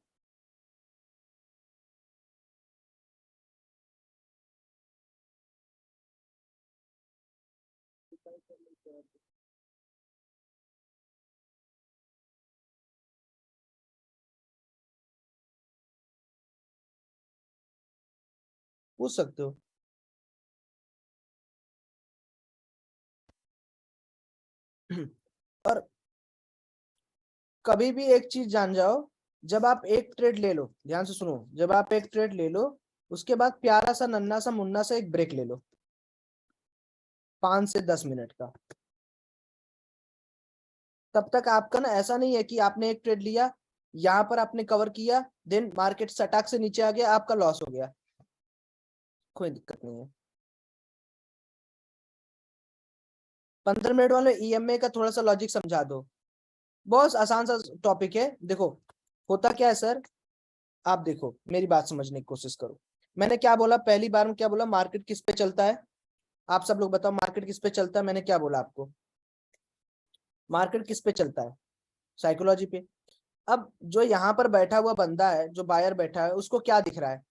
पूछ सकते हो। और कभी भी एक चीज जान जाओ, जब आप एक ट्रेड ले लो, ध्यान से सुनो, जब आप एक ट्रेड ले लो उसके बाद प्यारा सा नन्ना सा मुन्ना सा एक ब्रेक ले लो, 5 से 10 मिनट का, तब तक आपका ना ऐसा नहीं है कि आपने एक ट्रेड लिया, यहाँ पर आपने कवर किया, देन मार्केट सटाक से नीचे आ गया, आपका लॉस हो गया, कोई दिक्कत नहीं है। 15 मिनट वाले ईएमए का थोड़ा सा लॉजिक समझा दो, बहुत आसान सा टॉपिक है, देखो होता क्या है सर, आप देखो मेरी बात समझने की कोशिश करो, मैंने क्या बोला पहली बार में, क्या बोला, मार्केट किस पे चलता है, आप सब लोग बताओ मार्केट किस पे चलता है, मैंने क्या बोला आपको, मार्केट किस पे चलता है, साइकोलॉजी पे। अब जो यहाँ पर बैठा हुआ बंदा है, जो बायर बैठा है, उसको क्या दिख रहा है,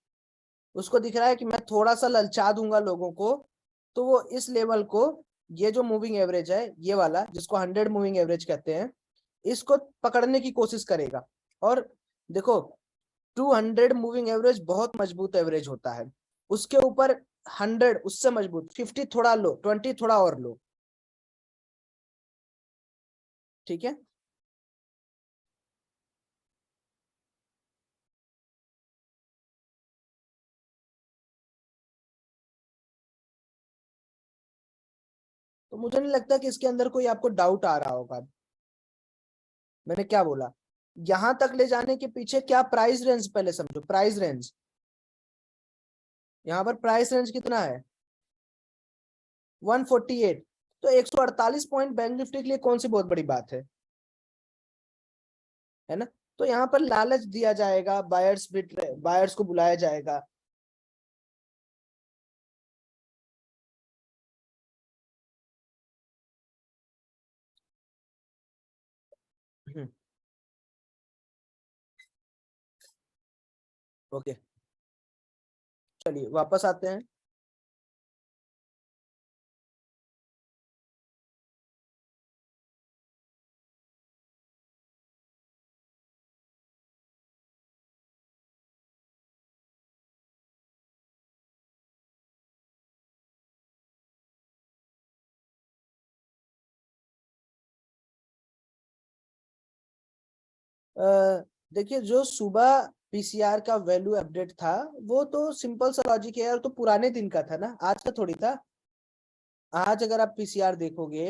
उसको दिख रहा है कि मैं थोड़ा सा ललचा दूंगा लोगों को, तो वो इस लेवल को, ये जो मूविंग एवरेज है ये वाला जिसको 100 मूविंग एवरेज कहते हैं, इसको पकड़ने की कोशिश करेगा। और देखो 200 मूविंग एवरेज बहुत मजबूत एवरेज होता है, उसके ऊपर 100 उससे मजबूत, 50 थोड़ा लो, 20 थोड़ा और लो, ठीक है। तो मुझे नहीं लगता कि इसके अंदर कोई आपको डाउट आ रहा होगा, मैंने क्या बोला, यहां तक ले जाने के पीछे क्या प्राइस रेंज, पहले समझो प्राइस रेंज, यहाँ पर प्राइस रेंज कितना है, 148, तो 148 पॉइंट बैंक निफ्टी के लिए कौन सी बहुत बड़ी बात है ना। तो यहाँ पर लालच दिया जाएगा, बायर्स को बुलाया जाएगा। ओके, चलिए वापस आते हैं। देखिए जो सुबह पीसीआर का वैल्यू अपडेट था वो तो सिंपल सा लॉजिक है यार, तो पुराने दिन का था ना, आज का थोड़ी था। आज अगर आप पीसीआर देखोगे,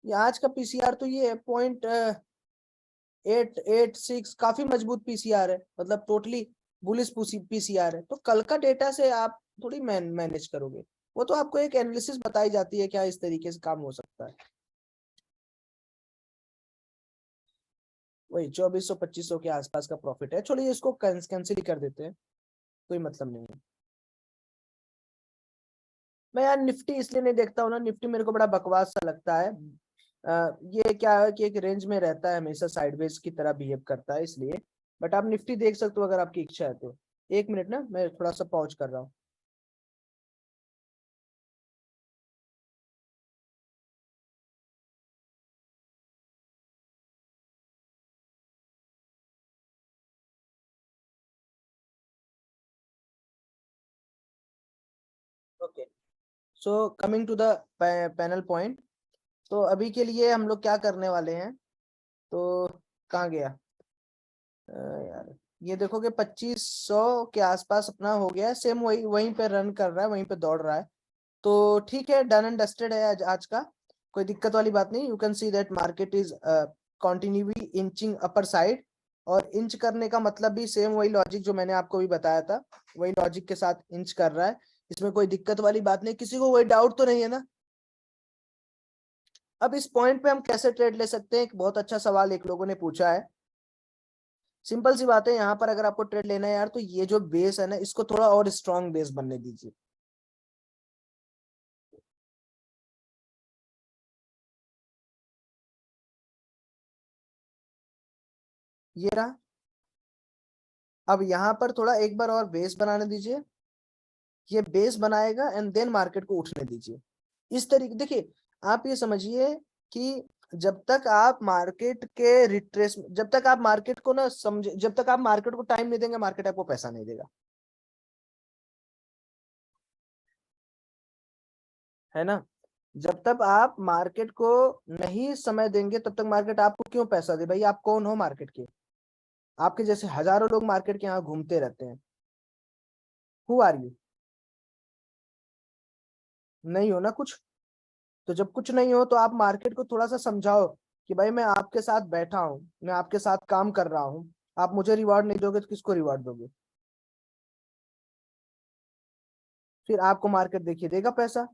ये आज का पीसीआर तो ये 0.886, काफी मजबूत पीसीआर है, मतलब टोटली बुलिश पीसीआर है। तो कल का डेटा से आप थोड़ी मैनेज करोगे, वो तो आपको एक एनालिसिस बताई जाती है क्या इस तरीके से काम हो सकता है। वही 2400-2500 के आसपास का प्रॉफिट है। चलिए इसको कैंसिल कर देते हैं, कोई मतलब नहीं है। मैं यार निफ्टी इसलिए नहीं देखता हूँ ना, निफ्टी मेरे को बड़ा बकवास सा लगता है। ये क्या है कि एक रेंज में रहता है, हमेशा साइडवेज की तरह बिहेव करता है, इसलिए। बट आप निफ्टी देख सकते हो अगर आपकी इच्छा है तो। एक मिनट ना, मैं थोड़ा सा पॉज कर रहा हूँ। Okay, so coming to the panel point. तो अभी के लिए हम लोग क्या करने वाले हैं, तो कहाँ गया यार, ये देखो कि 2500 के आसपास अपना हो गया है, सेम वही वहीं पे रन कर रहा है, वहीं पे दौड़ रहा है। तो ठीक है, डन एंड डस्टेड है आज का, कोई दिक्कत वाली बात नहीं। You can see that market is continually inching upper side, और इंच करने का मतलब भी सेम वही लॉजिक जो मैंने आपको भी बताया था, वही लॉजिक के साथ इंच कर रहा है। इसमें कोई दिक्कत वाली बात नहीं, किसी को कोई डाउट तो नहीं है ना। अब इस पॉइंट पे हम कैसे ट्रेड ले सकते हैं, एक बहुत अच्छा सवाल एक लोगों ने पूछा है। सिंपल सी बात है, यहाँ पर अगर आपको ट्रेड लेना है यार, तो ये जो बेस है ना, इसको थोड़ा और स्ट्रॉन्ग बेस बनने दीजिए। ये रहा। अब यहाँ पर थोड़ा एक बार और बेस बनाने दीजिए, ये बेस बनाएगा एंड देन मार्केट को उठने दीजिए। इस तरीके, देखिए आप ये समझिए कि जब तक आप मार्केट को ना समझे, जब तक आप मार्केट को टाइम नहीं देंगे, मार्केट आपको पैसा नहीं देगा, है ना। जब तक आप मार्केट को नहीं समय देंगे, तब तक मार्केट आपको क्यों पैसा दे? भाई आप कौन हो मार्केट के? आपके जैसे हजारों लोग मार्केट के यहाँ घूमते रहते हैं। Who are you? नहीं हो ना कुछ। तो जब कुछ नहीं हो तो आप मार्केट को थोड़ा सा समझाओ कि भाई मैं आपके साथ बैठा हूँ, मैं आपके साथ काम कर रहा हूँ, आप मुझे रिवॉर्ड नहीं दोगे तो किसको रिवॉर्ड दोगे? फिर आपको मार्केट देखिए देगा पैसा।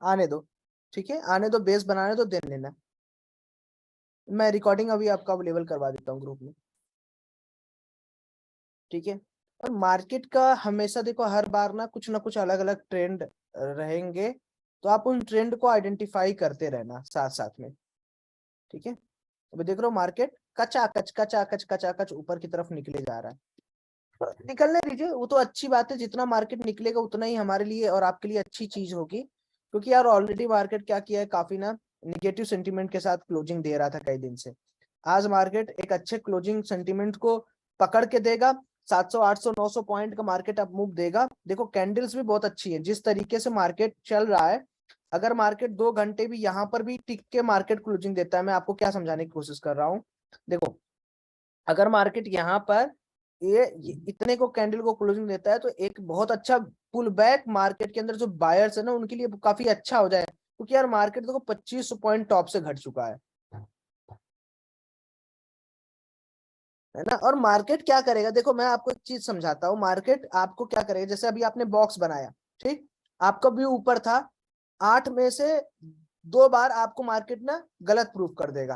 आने दो, ठीक है, आने दो, बेस बनाने दो, देन लेना। मैं रिकॉर्डिंग अभी आपका अवेलेबल करवा देता हूँ ग्रुप में, ठीक है। और मार्केट का हमेशा देखो, हर बार ना कुछ अलग अलग ट्रेंड रहेंगे, तो आप उन ट्रेंड को आइडेंटिफाई करते रहना साथ साथ में, ठीक है। अभी देख रहे हो मार्केट कचाकच कचाकच कचाकच ऊपर की तरफ निकले जा रहा है, तो निकलने दीजिए, वो तो अच्छी बात है, जितना मार्केट निकलेगा उतना ही हमारे लिए और आपके लिए अच्छी चीज होगी। क्योंकि यार ऑलरेडी मार्केट क्या किया है, काफी ना निगेटिव सेंटीमेंट के साथ क्लोजिंग दे रहा था कई दिन से। आज मार्केट एक अच्छे क्लोजिंग सेंटीमेंट को पकड़ के देगा, 700 800 900 पॉइंट का मार्केट अप मूव देगा। देखो कैंडल्स भी बहुत अच्छी है, जिस तरीके से मार्केट चल रहा है। अगर मार्केट 2 घंटे भी यहाँ पर भी टिक के मार्केट क्लोजिंग देता है, मैं आपको क्या समझाने की कोशिश कर रहा हूँ, देखो अगर मार्केट यहाँ पर ये इतने को कैंडल को क्लोजिंग देता है, तो एक बहुत अच्छा पुल बैक मार्केट के अंदर जो बायर्स है ना, उनके लिए काफी अच्छा हो जाए, क्योंकि यार मार्केट देखो 2500 पॉइंट टॉप से घट चुका है ना। और मार्केट क्या करेगा, देखो मैं आपको एक चीज समझाता हूँ, मार्केट आपको क्या करेगा, जैसे अभी आपने बॉक्स बनाया, ठीक, आपका व्यू ऊपर था, 8 में से 2 बार आपको मार्केट ना गलत प्रूफ कर देगा,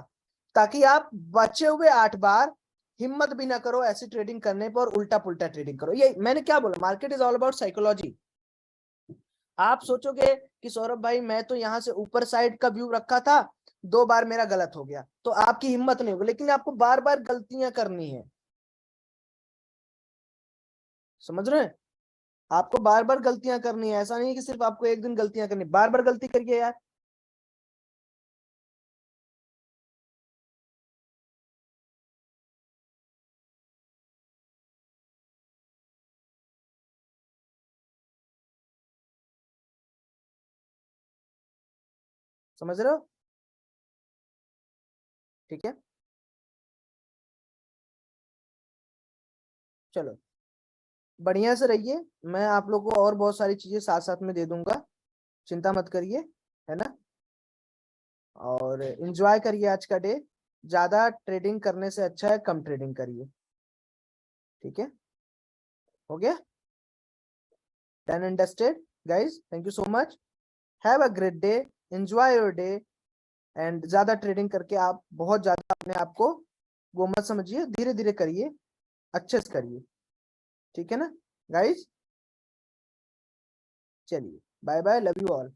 ताकि आप बचे हुए 8 बार हिम्मत भी ना करो ऐसी ट्रेडिंग करने पर और उल्टा पुल्टा ट्रेडिंग करो। ये मैंने क्या बोला, market is all about psychology. आप सोचोगे कि सौरभ भाई मैं तो यहां से ऊपर साइड का व्यू रखा था, 2 बार मेरा गलत हो गया, तो आपकी हिम्मत नहीं होगी, लेकिन आपको बार बार गलतियां करनी है, समझ रहे हैं? आपको बार बार गलतियां करनी है, ऐसा नहीं है कि सिर्फ आपको एक दिन गलतियां करनी, बार बार गलती करिए यार। समझ रहे हो? ठीक है, चलो बढ़िया से रहिए, मैं आप लोगों को और बहुत सारी चीजें साथ साथ में दे दूंगा, चिंता मत करिए, है ना? और एंजॉय करिए आज का डे, ज्यादा ट्रेडिंग करने से अच्छा है कम ट्रेडिंग करिए, ठीक है? हो गया? Done and dusted guys, thank you so much, have a great day, enjoy your day. And ज्यादा ट्रेडिंग करके आप बहुत ज्यादा अपने आप को वो मत समझिए, धीरे धीरे करिए, अच्छे से करिए, ठीक है ना गाइस? चलिए bye bye, love you all.